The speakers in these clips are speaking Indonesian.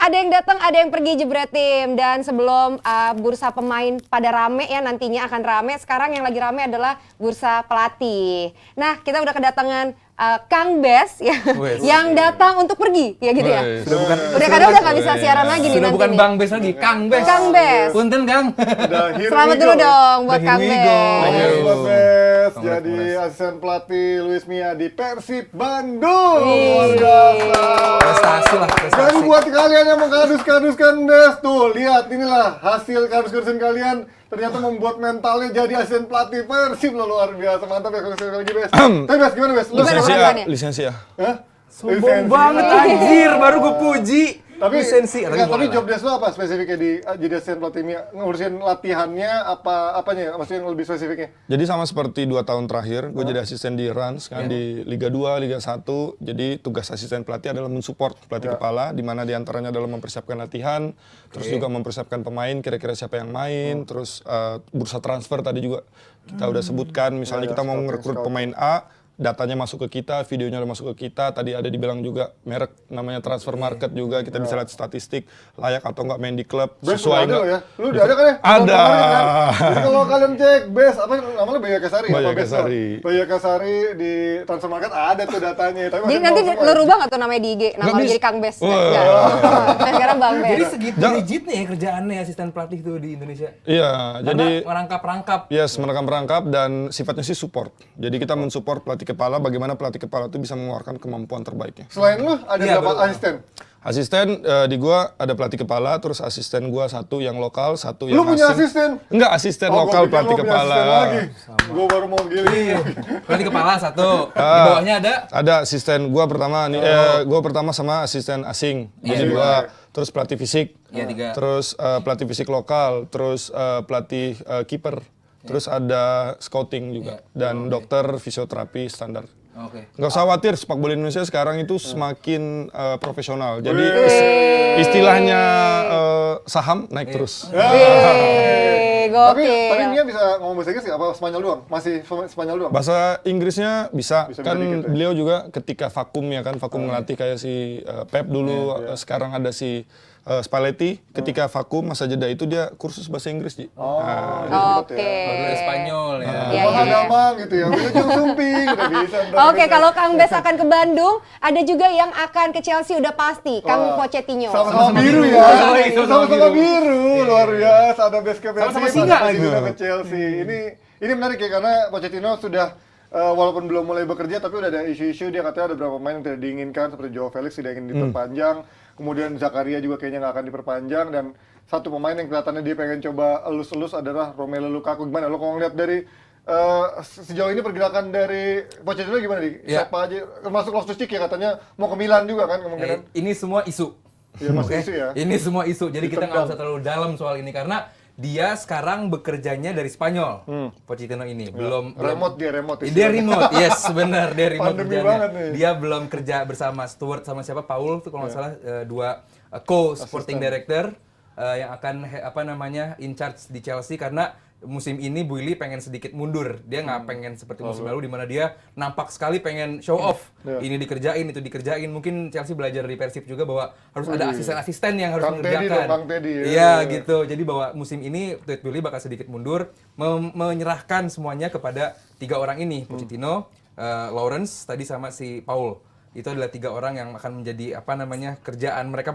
ada yang datang, ada yang pergi Jebret Tim. Dan sebelum bursa pemain pada rame ya, nantinya akan rame. Sekarang yang lagi rame adalah bursa pelatih. Nah, kita udah kedatangan Kang Bes ya, yang datang untuk pergi, ya gitu ya. Karena udah nggak bisa siaran lagi nih. Sudah bukan Bang Bes lagi, Kang Bes. Kang Bes. Punten Kang. Selamat dulu dong buat Kang Bes. Buat Bes, jadi asisten pelatih Luis Mia di Persib Bandung. Luar biasa. Prestasi lah, prestasi. Jadi buat kalian yang mengkadus-kaduskan Bes, tuh lihat inilah hasil kadus-kadusan kalian. Ternyata membuat mentalnya jadi asisten pelatih Persib loh, luar biasa. Mantap ya kalau sekali lagi Bes. Tapi Bes gimana Bes? Lu Lisensia. Hah? Sombong banget anjir, baru gue puji. Tapi lisensi tapi job desk lo apa spesifiknya di jadi asisten pelatih Mia? Ngurusin latihannya apanya? Maksudnya yang lebih spesifiknya? Jadi sama seperti 2 tahun terakhir, gue jadi asisten di Rans kan di Liga 2, Liga 1. Jadi tugas asisten pelatih adalah mensupport pelatih kepala, di mana diantaranya adalah mempersiapkan latihan, terus juga mempersiapkan pemain, kira-kira siapa yang main, terus bursa transfer tadi juga kita udah sebutkan, misalnya kita mau merekrut pemain A, datanya masuk ke kita, videonya udah masuk ke kita, tadi ada dibilang juga merek namanya transfer market juga, kita bisa lihat statistik layak atau enggak main di klub, sesuai enggak. Ya? Lu udah ada kan ya? Ada. Kan? Jadi kalau kalian cek Bes, apa namanya Baya Kasari? Baya apa Bes? Kasari. Baya Kasari di transfer market ada tuh datanya. Tapi Jadi nanti lu rubah nggak tuh namanya di IG? Nama lu jadi Kang Bes. Enggak. Sekarang Bang Bes. Jadi segitu rigidnya ya kerjaannya asisten pelatih tuh di Indonesia. Iya, jadi merangkap-rangkap. yes, merangkap dan sifatnya sih support. Jadi kita mensupport pelatih kepala, bagaimana pelatih kepala itu bisa mengeluarkan kemampuan terbaiknya. Selain lu ada berapa asisten? Asisten di gua ada pelatih kepala, terus asisten gua satu yang lokal, satu yang Lu punya asing. asisten? Enggak, asisten lokal pelatih kepala. Gua baru mau gini. Pelatih kepala satu. Di bawahnya ada Ada asisten gua pertama nih, gua pertama sama asisten asing. Jadi dua, terus pelatih fisik. Iya, 3. Terus pelatih fisik lokal, terus pelatih kiper. Terus ada scouting juga dan dokter fisioterapi standar. Oke. Nggak usah khawatir, sepak bola Indonesia sekarang itu semakin profesional. Jadi istilahnya saham naik terus. Tapi Mia bisa ngomong bahasa Inggris nggak? Apa Spanyol doang? Masih Spanyol doang? Bahasa Inggrisnya bisa kan dikit ya? beliau juga ketika vakum ya kan, vakum melatih kayak si Pep dulu, sekarang ada si Spalletti, ketika vakum masa jeda itu dia kursus bahasa Inggris, Ji. Oke. Baru ada Spanyol ya. Damang gitu ya, Wilujeng Sumping, udah bisa. Oke, kalau Kang Bes akan ke Bandung, ada juga yang akan ke Chelsea udah pasti, Kang Pochettino. Sama-sama biru ya, sama-sama biru, luar biasa, ada base camp Sama-sama singa lagi. juga ke Chelsea. Ini menarik ya, karena Pochettino sudah walaupun belum mulai bekerja, tapi udah ada isu-isu, dia katanya ada beberapa pemain yang tidak diinginkan, seperti Joao Felix tidak ingin diperpanjang, kemudian Zakaria juga kayaknya nggak akan diperpanjang, dan satu pemain yang kelihatannya dia pengen coba elus-elus adalah Romelu Lukaku. Gimana lo kalau ngeliat dari sejauh ini pergerakan dari Pochettino gimana nih? Siapa aja, termasuk Loftus-Cheek ya katanya mau ke Milan juga kan kemungkinan. Ini semua isu. Iya, masih isu ya. Ini semua isu. Jadi kita nggak usah terlalu dalam soal ini karena dia sekarang bekerjanya dari Spanyol. Pochettino ini belum Remote. Dia remote, yes benar dia remote Pandemi kerjanya. banget nih. Dia belum kerja bersama Stuart sama siapa Paul tuh kalau nggak salah dua co-sporting director yang akan in charge di Chelsea karena musim ini Buili pengen sedikit mundur. Dia nggak pengen seperti musim lalu di mana dia nampak sekali pengen show off. Ini dikerjain, itu dikerjain. Mungkin Chelsea belajar dari Persib juga bahwa harus ada asisten-asisten yang harus mengerjakan. Kang Teddy, Iya gitu. Jadi bahwa musim ini Buili bakal sedikit mundur, menyerahkan semuanya kepada 3 orang ini, Pochettino, Lawrence tadi sama si Paul. Itu adalah 3 orang yang akan menjadi kerjaan mereka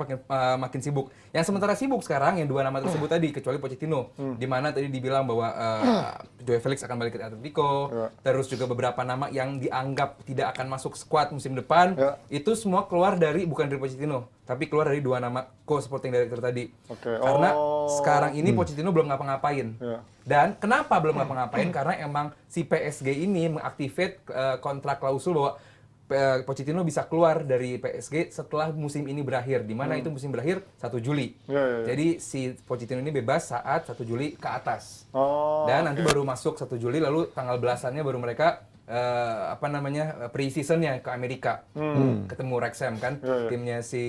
makin sibuk. Yang sementara sibuk sekarang yang 2 nama tersebut tadi kecuali Pochettino, di mana tadi dibilang bahwa Joao Felix akan balik ke Atletico, terus juga beberapa nama yang dianggap tidak akan masuk skuad musim depan, itu semua keluar dari bukan dari Pochettino, tapi keluar dari 2 nama co-sporting director tadi. Karena sekarang ini Pochettino belum ngapa-ngapain. Dan kenapa belum ngapa-ngapain? Karena emang si PSG ini mengaktifate kontrak klausul bahwa Pochettino bisa keluar dari PSG setelah musim ini berakhir, di mana itu musim berakhir 1 Juli. Jadi si Pochettino ini bebas saat 1 Juli ke atas. Dan nanti baru masuk 1 Juli lalu tanggal belasannya baru mereka pre-seasonnya ke Amerika. Ketemu Wrexham kan, timnya si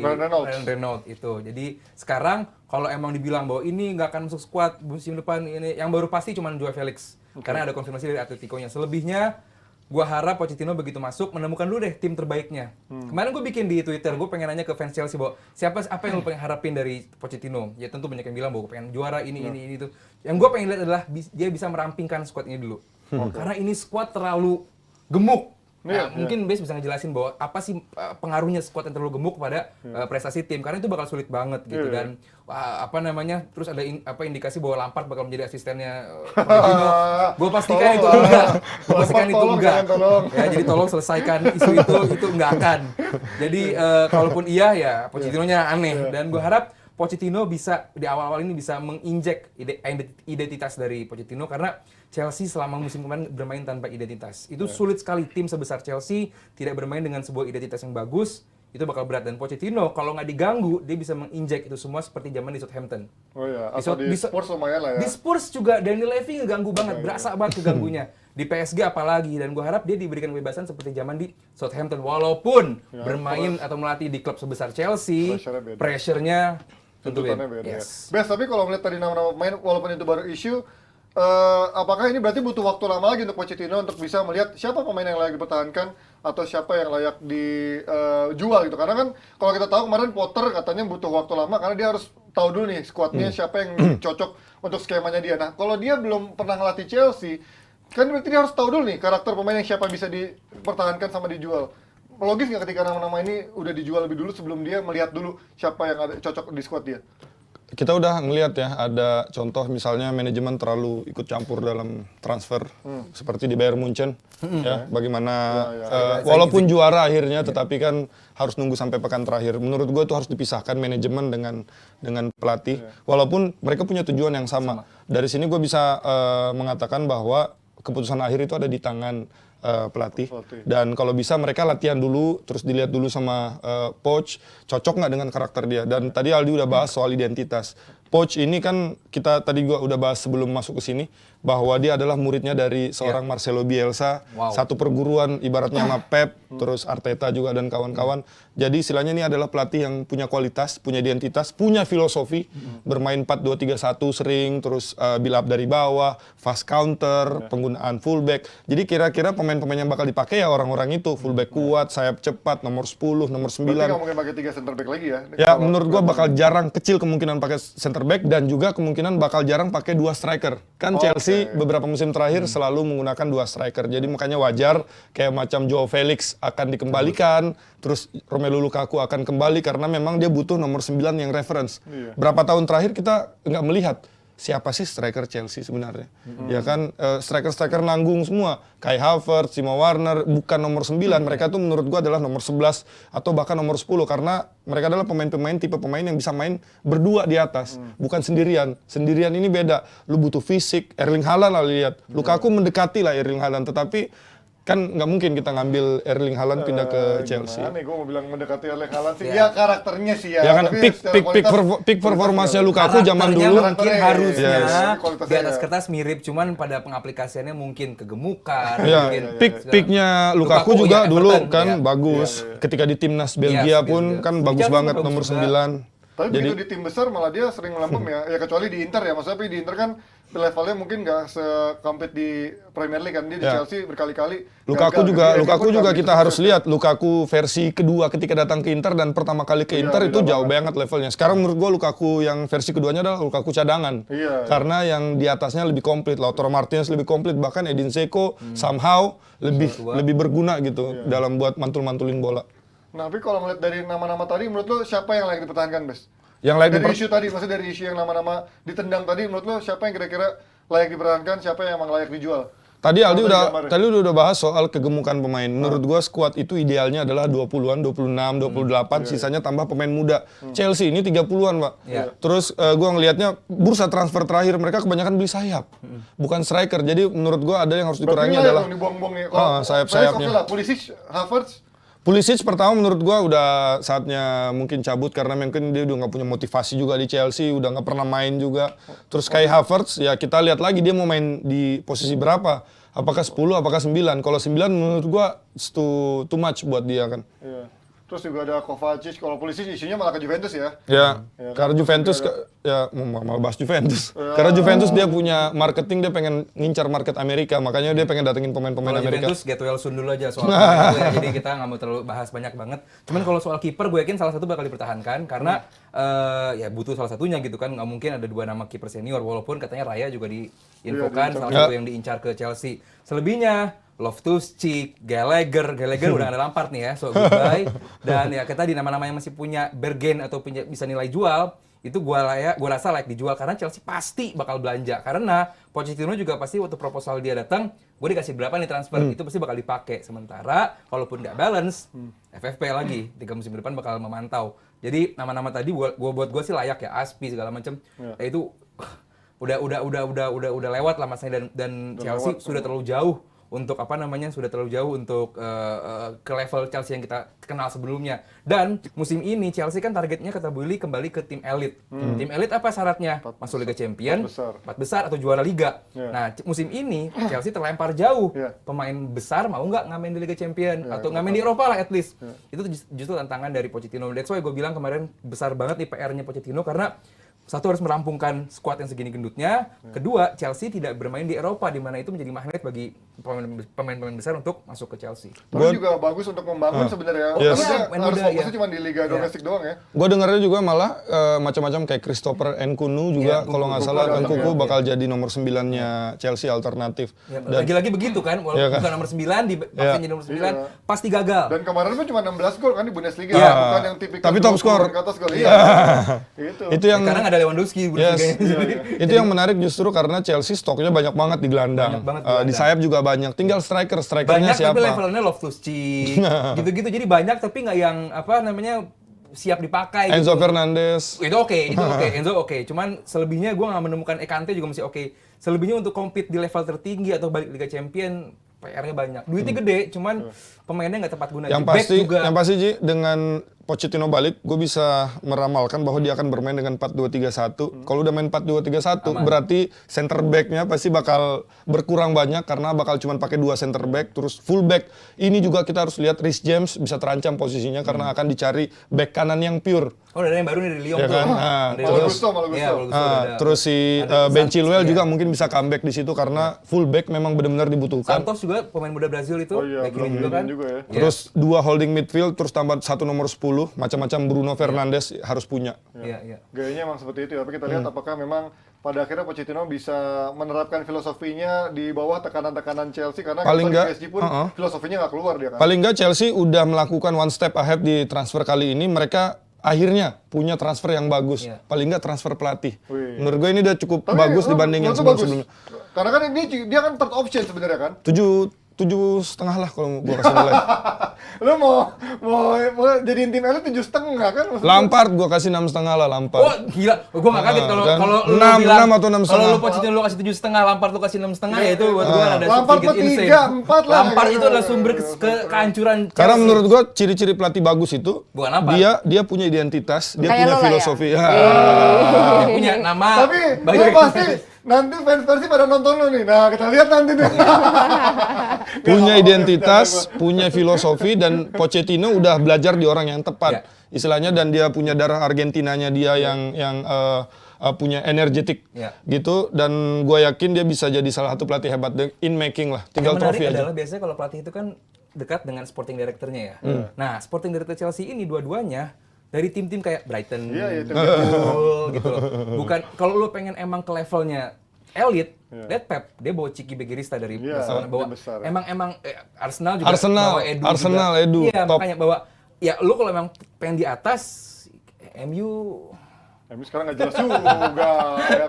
Ryan Reynolds itu. Jadi sekarang kalau emang dibilang bahwa ini nggak akan masuk skuad musim depan, ini yang baru pasti cuma Joao Felix. Karena ada konfirmasi dari Atletico-nya. Selebihnya Gua harap Pochettino begitu masuk menemukan dulu deh tim terbaiknya. Kemarin gue bikin di Twitter, gue pengen nanya ke fans Chelsea bahwa apa yang lu pengen harapin dari Pochettino? Ya tentu banyak yang bilang bahwa gue pengen juara ini itu. Yang gue pengen lihat adalah dia bisa merampingkan squad ini dulu. Karena ini squad terlalu gemuk. Mungkin Bes bisa ngejelasin bahwa apa sih pengaruhnya squad yang terlalu gemuk pada prestasi tim, karena itu bakal sulit banget gitu. Dan terus ada indikasi bahwa Lampard bakal menjadi asistennya Pochettino. Gue pastikan itu enggak. Gue pastikan itu enggak. Ya, jadi tolong selesaikan isu itu enggak akan. Jadi kalaupun iya ya Pochettino-nya aneh, dan gue harap Pochettino bisa di awal-awal ini bisa menginjek identitas dari Pochettino, karena Chelsea selama musim kemarin bermain tanpa identitas. Itu sulit sekali tim sebesar Chelsea tidak bermain dengan sebuah identitas yang bagus, itu bakal berat. Dan Pochettino kalau nggak diganggu, dia bisa menginjek itu semua seperti zaman di Southampton. Oh iya, atau di Spurs lumayan lah ya. Di Spurs juga Daniel Levy ngeganggu banget, berasa banget keganggunya. Di PSG apalagi, dan gue harap dia diberikan kebebasan seperti zaman di Southampton. Walaupun bermain atau melatih di klub sebesar Chelsea, pressure-nya tuntutannya beda. Yes. Best, tapi kalau melihat tadi nama-nama pemain, walaupun itu baru isu, apakah ini berarti butuh waktu lama lagi untuk Pochettino untuk bisa melihat siapa pemain yang layak dipertahankan atau siapa yang layak dijual gitu? Karena kan kalau kita tahu kemarin Potter katanya butuh waktu lama karena dia harus tahu dulu nih skuadnya siapa yang cocok untuk skemanya dia. Nah, kalau dia belum pernah ngelatih Chelsea, kan berarti dia harus tahu dulu nih karakter pemain yang siapa bisa dipertahankan sama dijual. Logis nggak ketika nama-nama ini udah dijual lebih dulu sebelum dia melihat dulu siapa yang ada cocok di skuad dia? Kita udah ngelihat ya, ada contoh misalnya manajemen terlalu ikut campur dalam transfer seperti di Bayern Munchen ya, bagaimana walaupun juara akhirnya tetapi kan harus nunggu sampai pekan terakhir. Menurut gue itu harus dipisahkan manajemen dengan pelatih, walaupun mereka punya tujuan yang sama. Dari sini gue bisa mengatakan bahwa keputusan akhir itu ada di tangan pelatih. Dan kalau bisa mereka latihan dulu, terus dilihat dulu sama Poch, cocok nggak dengan karakter dia. Dan tadi Aldi udah bahas soal identitas. Poch ini kan kita tadi gua udah bahas sebelum masuk ke sini bahwa dia adalah muridnya dari seorang Marcelo Bielsa, satu perguruan ibaratnya sama Pep, terus Arteta juga dan kawan-kawan. Jadi istilahnya ini adalah pelatih yang punya kualitas, punya identitas, punya filosofi, bermain 4-2-3-1 sering, terus build up dari bawah, fast counter, penggunaan fullback. Jadi kira-kira pemain-pemain yang bakal dipakai ya orang-orang itu, fullback kuat, sayap cepat, nomor 10, nomor 9. Berarti nggak mungkin pakai 3 center back lagi ya? Ya menurut gua bakal jarang, kecil kemungkinan pakai center back dan juga kemungkinan bakal jarang pakai 2 striker. Kan Chelsea beberapa musim terakhir selalu menggunakan 2 striker. Jadi makanya wajar kayak macam Joao Felix akan dikembalikan, terus Romelu Lukaku akan kembali karena memang dia butuh nomor 9 yang reference. Berapa tahun terakhir kita nggak melihat siapa sih striker Chelsea sebenarnya. Ya kan striker-striker nanggung semua. Kai Havertz, Timo Werner bukan nomor 9, mereka tuh menurut gua adalah nomor 11 atau bahkan nomor 10 karena mereka adalah pemain-pemain tipe pemain yang bisa main berdua di atas, bukan sendirian. Sendirian ini beda. Lu butuh fisik. Erling Haaland lah lihat. Lukaku mendekati lah Erling Haaland, tetapi kan nggak mungkin kita ngambil Erling Haaland pindah ke Chelsea. Gue mau bilang mendekati Erling Haaland sih. Ya karakternya sih ya. Ya kan peak performanya Lukaku zaman dulu mungkin harusnya di atas kertas mirip, cuman pada pengaplikasiannya mungkin kegemukan. Ya, peaknya Lukaku juga dulu kan bagus. Ketika di timnas Belgia pun kan bagus banget nomor 9. Tapi begitu di tim besar malah dia sering melempem ya. Ya kecuali di Inter ya. Maksudnya di Inter kan levelnya mungkin nggak se-compete di Premier League kan. Dia di Chelsea berkali-kali Lukaku juga kita harus lihat Lukaku versi kedua ketika datang ke Inter dan pertama kali ke Inter itu jauh banget levelnya. Sekarang menurut gua Lukaku yang versi keduanya adalah Lukaku cadangan. Karena yang di atasnya lebih komplit. Lautaro Martinez lebih komplit, bahkan Edin Dzeko somehow lebih berguna gitu dalam buat mantul-mantulin bola. Nah, tapi kalau ngeliat dari nama-nama tadi, menurut lo siapa yang layak dipertahankan, Bes? Yang layak dari isu tadi, maksudnya dari isu yang nama-nama ditendang tadi, menurut lo siapa yang kira-kira layak dipertahankan, siapa yang emang layak dijual? Tadi Aldi udah bahas soal kegemukan pemain. Menurut gua skuad itu idealnya adalah 20-an, 26, 28, sisanya tambah pemain muda. Chelsea ini 30-an, Pak. Terus gua ngelihatnya bursa transfer terakhir mereka kebanyakan beli sayap. Bukan striker. Jadi menurut gua ada yang harus dikurangi adalah sayap-sayapnya. Pulisic, Havertz. Pulisic pertama menurut gua udah saatnya mungkin cabut karena mungkin dia udah nggak punya motivasi juga di Chelsea, udah nggak pernah main juga. Terus Kai Havertz ya kita lihat lagi dia mau main di posisi berapa? Apakah 10, apakah 9? Kalau 9 menurut gua too much buat dia kan. Terus juga ada Kovacic, kalau polisi isunya malah ke Juventus ya. Ya, Ya, karena Juventus, ya mau bahas Juventus. Karena Juventus dia punya marketing, dia pengen ngincar market Amerika, makanya dia pengen datengin pemain-pemain Kalau Amerika. Juventus get well soon dulu aja soal itu ya. Jadi kita nggak mau terlalu bahas banyak banget. Cuman kalau soal kiper gue yakin salah satu bakal dipertahankan karena ya butuh salah satunya gitu kan. Nggak mungkin ada 2 nama kiper senior walaupun katanya Raya juga diinfokan salah satu yang diincar ke Chelsea. Selebihnya Loftus-Cheek, Gallagher udah ada Lampard nih ya, so goodbye. Dan ya kita di nama-nama yang masih punya bergen atau punya bisa nilai jual, itu gua rasa layak dijual karena Chelsea pasti bakal belanja. Karena Pochettino juga pasti waktu proposal dia datang, gue dikasih berapa nih transfer, itu pasti bakal dipakai. Sementara kalaupun nggak balance, FFP lagi 3 musim depan bakal memantau. Jadi nama-nama tadi buat gue sih layak ya, Aspi segala macam. Ya itu udah lewat lah masanya dan Chelsea sudah terlalu jauh untuk sudah terlalu jauh untuk ke level Chelsea yang kita kenal sebelumnya. Dan musim ini Chelsea kan targetnya kata Bully kembali ke tim elit. Tim elit apa syaratnya? Masuk Liga Champions, 4 besar atau juara Liga. Nah, musim ini Chelsea terlempar jauh. Pemain besar mau nggak ngamen di Liga Champions atau ngamen di Eropa lah at least. Itu justru tantangan dari Pochettino. That's why gue bilang kemarin besar banget nih PR-nya Pochettino karena satu harus merampungkan skuad yang segini gendutnya. Kedua, Chelsea tidak bermain di Eropa di mana itu menjadi magnet bagi pemain-pemain besar untuk masuk ke Chelsea. Tapi juga bagus untuk membangun sebenarnya. Yes. Karena dia harus fokusnya ya. cuma di liga domestik doang ya. Gue dengarnya juga malah macam-macam kayak Christopher Nkunku juga kalau nggak salah Nkunku bakal jadi nomor 9-nya Chelsea alternatif. Dan lagi-lagi begitu kan, walaupun bukan nomor 9 dipaksa jadi nomor 9 pasti gagal. Dan kemarin pun cuma 16 gol kan di Bundesliga, bukan yang tipikal. Tapi top skor. Ke atas gol. Iya. Gitu. Itu yang Sekarang ada Lewandowski itu yang menarik justru karena Chelsea stoknya banyak banget di gelandang. Di sayap juga banyak. Tinggal strikernya banyak siapa. tapi levelnya Loftus-Cheek gitu-gitu. Jadi banyak tapi nggak yang siap dipakai. Enzo gitu. Fernandez. Itu oke. Enzo oke. Cuman selebihnya gue nggak menemukan Ekante juga masih oke. Selebihnya untuk compete di level tertinggi atau balik Liga Champion PR-nya banyak. Duitnya gede, cuman pemainnya nggak tepat guna. Yang pasti Ji, dengan Pochettino balik, gue bisa meramalkan bahwa dia akan bermain dengan 4-2-3-1. Kalau udah main 4-2-3-1, berarti center back-nya pasti bakal berkurang banyak karena bakal cuma pakai 2 center back, terus full back. Ini juga kita harus lihat Reece James bisa terancam posisinya karena akan dicari back kanan yang pure. Oh, ada yang baru nih dari Lyon Ya tuh. kan? Malo Gusto. Terus si Ben Chilwell juga mungkin bisa comeback di situ karena full back memang benar-benar dibutuhkan. Santos juga pemain muda Brazil itu, back kiri juga kan. Terus 2 holding midfield, terus tambah 1 nomor 10, macam-macam Bruno Fernandes harus punya. Iya. Gayanya emang seperti itu, tapi kita lihat apakah memang pada akhirnya Pochettino bisa menerapkan filosofinya di bawah tekanan-tekanan Chelsea karena paling di nggak PSG pun filosofinya nggak keluar dia kan. Paling nggak Chelsea udah melakukan one step ahead di transfer kali ini. Mereka akhirnya punya transfer yang bagus. Paling nggak transfer pelatih. Menurut gue ini udah cukup bagus dibanding yang sebelum-sebelumnya. Karena kan ini dia kan third option sebenarnya kan. 7,5 lah kalau gue kasih nilai. Lo mau jadiin tim elit 7,5 kan? Lampard gue kasih 6,5 lah Lampard. Oh gila, gue gak kaget kalau lu 6 bilang atau 6,5. Kalau lu Pochettino lu kasih 7,5, Lampard lu kasih 6,5 ya itu buat gue ada Lampard sedikit insane. 3, 4 lah. Lampard itu adalah sumber kehancuran Chelsea. Karena menurut gue ciri-ciri pelatih bagus itu Bukan Lampard. dia punya identitas, dia Kayak punya lo lah filosofi. Dia punya nama. Tapi lo pasti nanti fans Persib pada nonton lo nih. Nah, kita lihat nanti nih. Punya identitas, punya filosofi, dan Pochettino udah belajar di orang yang tepat. Istilahnya, dan dia punya darah Argentinanya dia yang punya energetik gitu, dan gue yakin dia bisa jadi salah satu pelatih hebat in making lah. Tinggal trofi aja. Yang menarik adalah biasanya kalau pelatih itu kan dekat dengan sporting director-nya ya. Nah, sporting director Chelsea ini dua-duanya dari tim-tim kayak Brighton, Liverpool gitu loh. Bukan kalau lu pengen emang ke levelnya elit, lihat Pep, dia bawa Ciki Begerista dari Barcelona, bawa emang Arsenal juga bawa Edu. Iya, top. makanya bawa ya lu kalau emang pengen di atas MU sekarang nggak jelas juga. Ya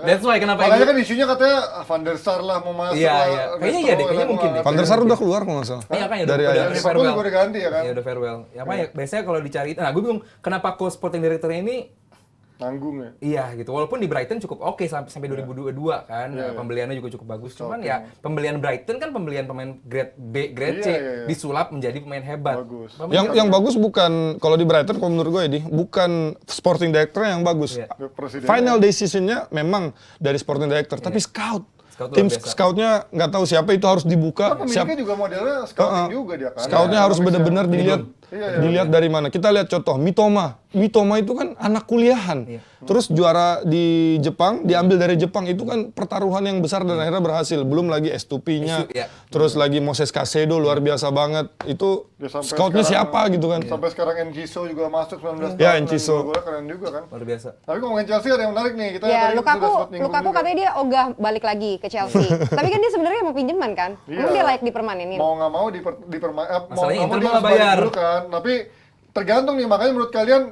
kan? That's why kenapa makanya kan isunya katanya Van der Sar lah mau masuk. Iya. Kayaknya mungkin deh. Van der Sar udah keluar kalau nggak salah. Iya kan dari udah farewell. Udah ganti ya kan? Iya udah farewell. Ya apa ya biasanya kalau dicari, nah gue bingung kenapa sporting director-nya ini nanggung ya. Iya gitu. Walaupun di Brighton cukup oke sampai 2022 kan. Pembeliannya juga cukup bagus. Cuman ya pembelian Brighton kan pembelian pemain grade B, grade C disulap menjadi pemain hebat. Bagus. Yang bagus bukan kalau di Brighton, kalau menurut gue ini bukan sporting director yang bagus. Final decision-nya memang dari sporting director, tapi scout. Tim scoutnya nggak tahu siapa itu harus dibuka. Pemiliknya juga modelnya scouting juga dia kan. Scoutnya harus benar-benar dilihat Dilihat dari mana? Kita lihat contoh Mitoma. Mitoma itu kan anak kuliahan. Terus juara di Jepang, diambil dari Jepang, itu kan pertaruhan yang besar dan akhirnya berhasil. Belum lagi Estupinya, terus lagi Moses Caicedo luar biasa banget. Itu scoutnya siapa gitu kan? Sampai sekarang Enciso juga masuk 19 tahun. Ya, Enciso. Golnya keren juga kan. Luar biasa. Tapi ngomongin Chelsea ada yang menarik nih. Kita Ya, tadi sudah sempat nyinggung Lukaku juga. katanya dia ogah balik lagi ke Chelsea. Tapi kan dia sebenarnya mau pinjaman kan? Iya. Emang dia layak dipermanenin? Mau nggak mau Masalahnya mau Inter dia nggak harus balik bayar. dulu kan. Tapi tergantung nih, makanya menurut kalian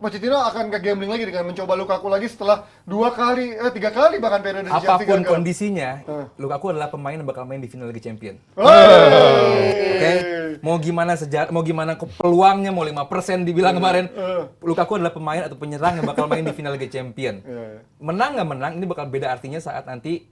Pochettino akan ke gambling lagi dengan mencoba Lukaku lagi setelah 3 kali bahkan periode di Chelsea Apapun gagal. kondisinya, Lukaku adalah pemain yang bakal main di final Liga Champion. Oke, mau gimana peluangnya, mau 5% dibilang kemarin, Lukaku adalah pemain atau penyerang yang bakal main di final Liga Champion. Menang nggak menang, ini bakal beda artinya saat nanti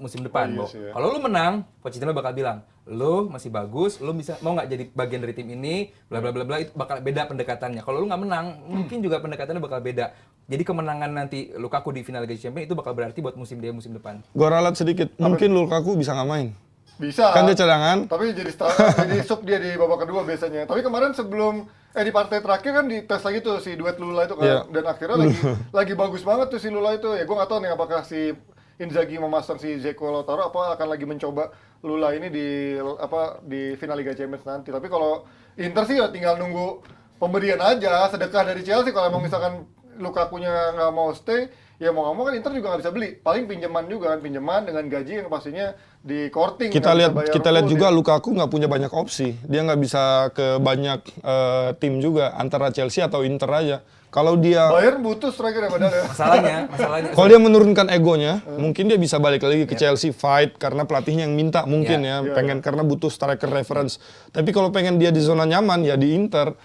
musim depan. Iya sih, ya. Kalau lu menang, Pochettino bakal bilang, lu masih bagus, lu mau nggak jadi bagian dari tim ini, bla bla bla bla, itu bakal beda pendekatannya. Kalau lu nggak menang, mungkin juga pendekatannya bakal beda. Jadi kemenangan nanti Lukaku di final Liga Champions itu bakal berarti buat musim depan. Gua ralat sedikit, mungkin Lukaku bisa nggak main. Bisa. Kan dia cadangan. Tapi jadi jadi sub dia di babak kedua biasanya. Tapi kemarin sebelum di partai terakhir kan dites lagi tuh si duet Lula itu kan. Iya. Dan akhirnya lagi bagus banget tuh si Lula itu. Ya gua nggak tahu nih apakah si Inzaghi memasang si Dzeko Lautaro apa akan lagi mencoba Lula ini di final Liga Champions nanti. Tapi kalau Inter sih ya tinggal nunggu pemberian aja, sedekah dari Chelsea. Kalau emang misalkan Lukakunya nggak mau stay, ya mau nggak mau kan Inter juga nggak bisa beli. Paling pinjaman juga kan, pinjaman dengan gaji yang pastinya di courting. Kita lihat full juga dia. Lukaku nggak punya banyak opsi. Dia nggak bisa ke banyak tim juga, antara Chelsea atau Inter aja. Kalau dia Bayern butuh striker ya padahal ya. Masalahnya kalau dia menurunkan egonya, mungkin dia bisa balik lagi ke Chelsea fight karena pelatihnya yang minta mungkin pengen karena butuh striker reference. Tapi kalau pengen dia di zona nyaman ya di Inter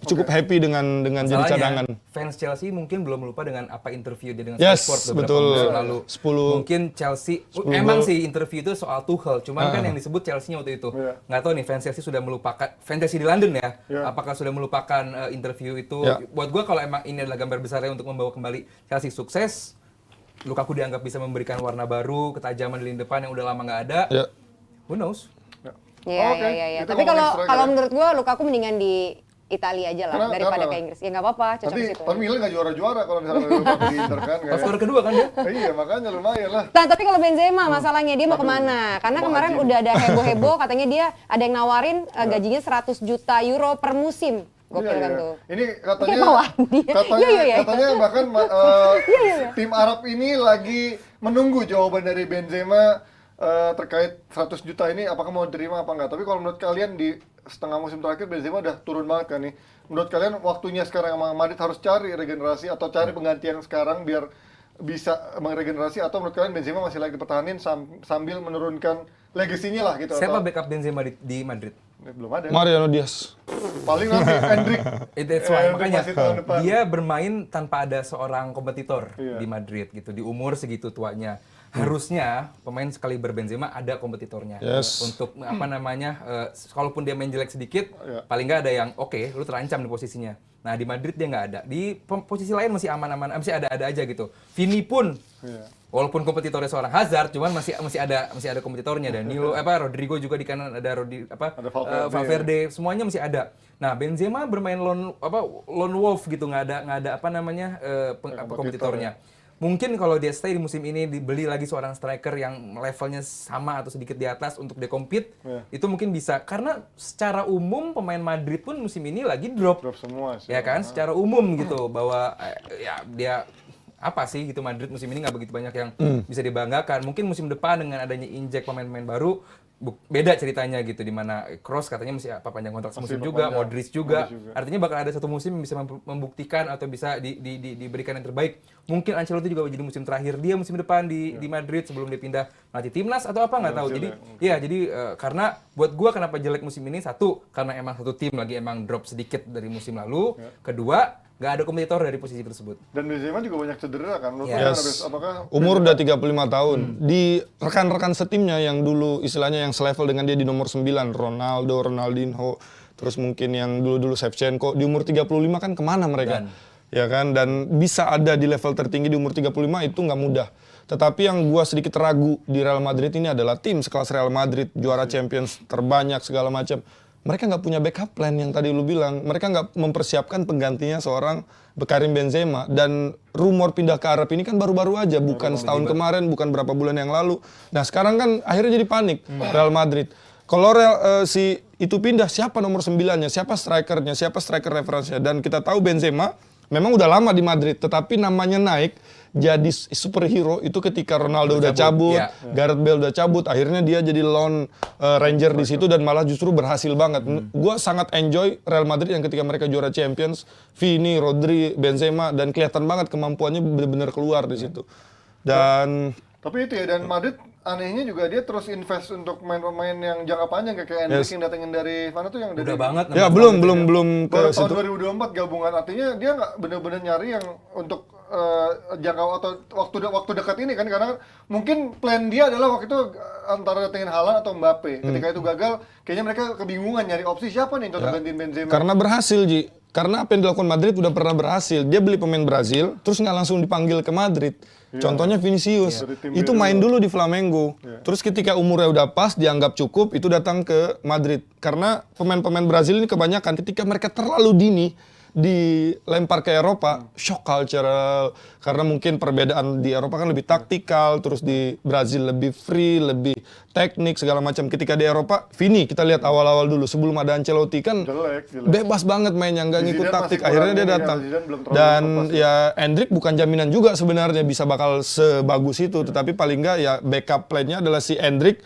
cukup happy dengan jadi cadangan. Fans Chelsea mungkin belum lupa dengan apa interview dia dengan Yes, Sport beberapa betul. musim lalu. 10 Mungkin Chelsea emang sih interview itu soal Tuchel, cuman kan yang disebut Chelsea-nya waktu itu. Nggak tahu nih fans Chelsea sudah melupakan, fans Chelsea di London ya, apakah sudah melupakan interview itu. Buat gua kalau emang ini adalah gambar besarnya untuk membawa kembali Chelsea sukses, Lukaku dianggap bisa memberikan warna baru, ketajaman di lini depan yang udah lama nggak ada. Ya. Who knows? Iya. Itu Tapi ngomongin kalau striker ya. menurut gua Lukaku mendingan di Italia aja lah daripada ke Inggris. Ya nggak apa-apa, cocok di situ. Tapi Milan nggak juara-juara kalau misalkan Lukaku di Inter kan. Pas skor kedua kan dia? Iya makanya lumayan lah. Nah, tapi kalau Benzema masalahnya dia mau kemana? Karena kemarin udah ada heboh-heboh katanya dia ada yang nawarin gajinya 100 juta euro per musim. Gokil kan tuh. Ini katanya, Kayak bawaan dia. Iya. katanya bahkan tim Arab ini lagi menunggu jawaban dari Benzema terkait 100 juta ini apakah mau diterima apa enggak. Tapi kalau menurut kalian di setengah musim terakhir Benzema udah turun banget kan nih. Menurut kalian waktunya sekarang emang Madrid harus cari regenerasi atau cari penggantian sekarang biar bisa meregenerasi, atau menurut kalian Benzema masih lagi dipertahanin sambil menurunkan legasinya lah gitu? Siapa atau backup Benzema di Madrid? belum ada. Mariano Diaz. Paling nanti Hendrik. That's why, makanya masih tahun depan. dia bermain tanpa ada seorang kompetitor Iya. di Madrid gitu, di umur segitu tuanya. Harusnya pemain sekali berbenzema ada kompetitornya untuk apa namanya, kalaupun dia main jelek sedikit, paling nggak ada yang oke, lu terancam di posisinya. Nah di Madrid dia nggak ada, di posisi lain masih aman-aman, masih ada aja gitu. Vini pun walaupun kompetitornya seorang Hazard, cuman masih ada kompetitornya. Danilo, Rodrigo juga di kanan, ada Valverde, semuanya masih ada. Nah Benzema bermain lone wolf gitu, nggak ada apa namanya kompetitornya. Mungkin kalau dia stay di musim ini, dibeli lagi seorang striker yang levelnya sama atau sedikit di atas untuk dia compete, itu mungkin bisa. Karena secara umum pemain Madrid pun musim ini lagi drop Semua sih. ya kan, secara umum gitu, bahwa ya dia apa sih gitu, Madrid musim ini nggak begitu banyak yang bisa dibanggakan. Mungkin musim depan dengan adanya injek pemain-pemain baru, beda ceritanya gitu, dimana Kroos katanya masih panjang kontrak semusim juga, Modric juga. Artinya bakal ada satu musim yang bisa membuktikan atau bisa diberikan yang terbaik. Mungkin Ancelotti juga jadi musim terakhir dia musim depan di Madrid sebelum dia pindah melatih timnas atau apa nggak tahu. Jadi karena buat gua kenapa jelek musim ini, satu karena emang satu tim lagi emang drop sedikit dari musim lalu, kedua nggak ada kompetitor dari posisi tersebut. Dan Benzema juga banyak cedera kan. Apakah Umur udah 35 tahun. Di rekan-rekan setimnya yang dulu istilahnya yang selevel dengan dia di nomor 9, Ronaldo, Ronaldinho, terus mungkin yang dulu-dulu Shevchenko, di umur 35 kan kemana mereka? Ya kan, dan bisa ada di level tertinggi di umur 35 itu nggak mudah. Tetapi yang gua sedikit ragu di Real Madrid ini adalah tim sekelas Real Madrid, juara Champions terbanyak segala macam. mereka nggak punya backup plan yang tadi lu bilang. Mereka nggak mempersiapkan penggantinya seorang Karim Benzema. Dan rumor pindah ke Arab ini kan baru-baru aja, bukan setahun kemarin, bukan berapa bulan yang lalu. Nah sekarang kan akhirnya jadi panik Real Madrid. Kalau si itu pindah, siapa nomor 9-nya, siapa strikernya, siapa striker referensinya. Dan kita tahu Benzema memang udah lama di Madrid, tetapi namanya naik jadi superhero itu ketika Ronaldo udah cabut, Gareth Bale udah cabut, akhirnya dia jadi lone ranger di situ dan malah justru berhasil banget. Gua sangat enjoy Real Madrid yang ketika mereka juara Champions, Vini, Rodri, Benzema, dan kelihatan banget kemampuannya benar-benar keluar di situ. Dan tapi itu ya, dan Madrid anehnya juga dia terus invest untuk pemain-pemain yang jangka panjang kayak Endrick yang datengin dari mana tuh yang Udah banget. ya belum ke baru situ. tahun 2024 gabungan, artinya dia nggak bener-bener nyari yang untuk jangka atau waktu dekat ini kan, karena mungkin plan dia adalah waktu itu antara datengin Haaland atau Mbappe. Ketika itu gagal, kayaknya mereka kebingungan nyari opsi siapa nih untuk gantiin Benzema. Karena berhasil, Ji. Karena apa yang dilakukan Madrid udah pernah berhasil. Dia beli pemain Brazil, terus nggak langsung dipanggil ke Madrid. Contohnya Vinicius. Itu main dulu di Flamengo. Terus ketika umurnya udah pas, dianggap cukup, itu datang ke Madrid. Karena pemain-pemain Brazil ini kebanyakan ketika mereka terlalu dini dilempar ke Eropa, shock cultural. Karena mungkin perbedaan di Eropa kan lebih taktikal, terus di Brazil lebih free, lebih teknik segala macam. Ketika di Eropa, Vini kita lihat awal-awal dulu sebelum ada Ancelotti kan Jelek. bebas banget mainnya, nggak ngikut Zidane taktik. masih Akhirnya kurang dia ini, datang. Zidane belum terlalu Dan lepas. ya Endrick bukan jaminan juga sebenarnya bisa bakal sebagus itu. Tetapi paling nggak ya backup plan-nya adalah si Endrick.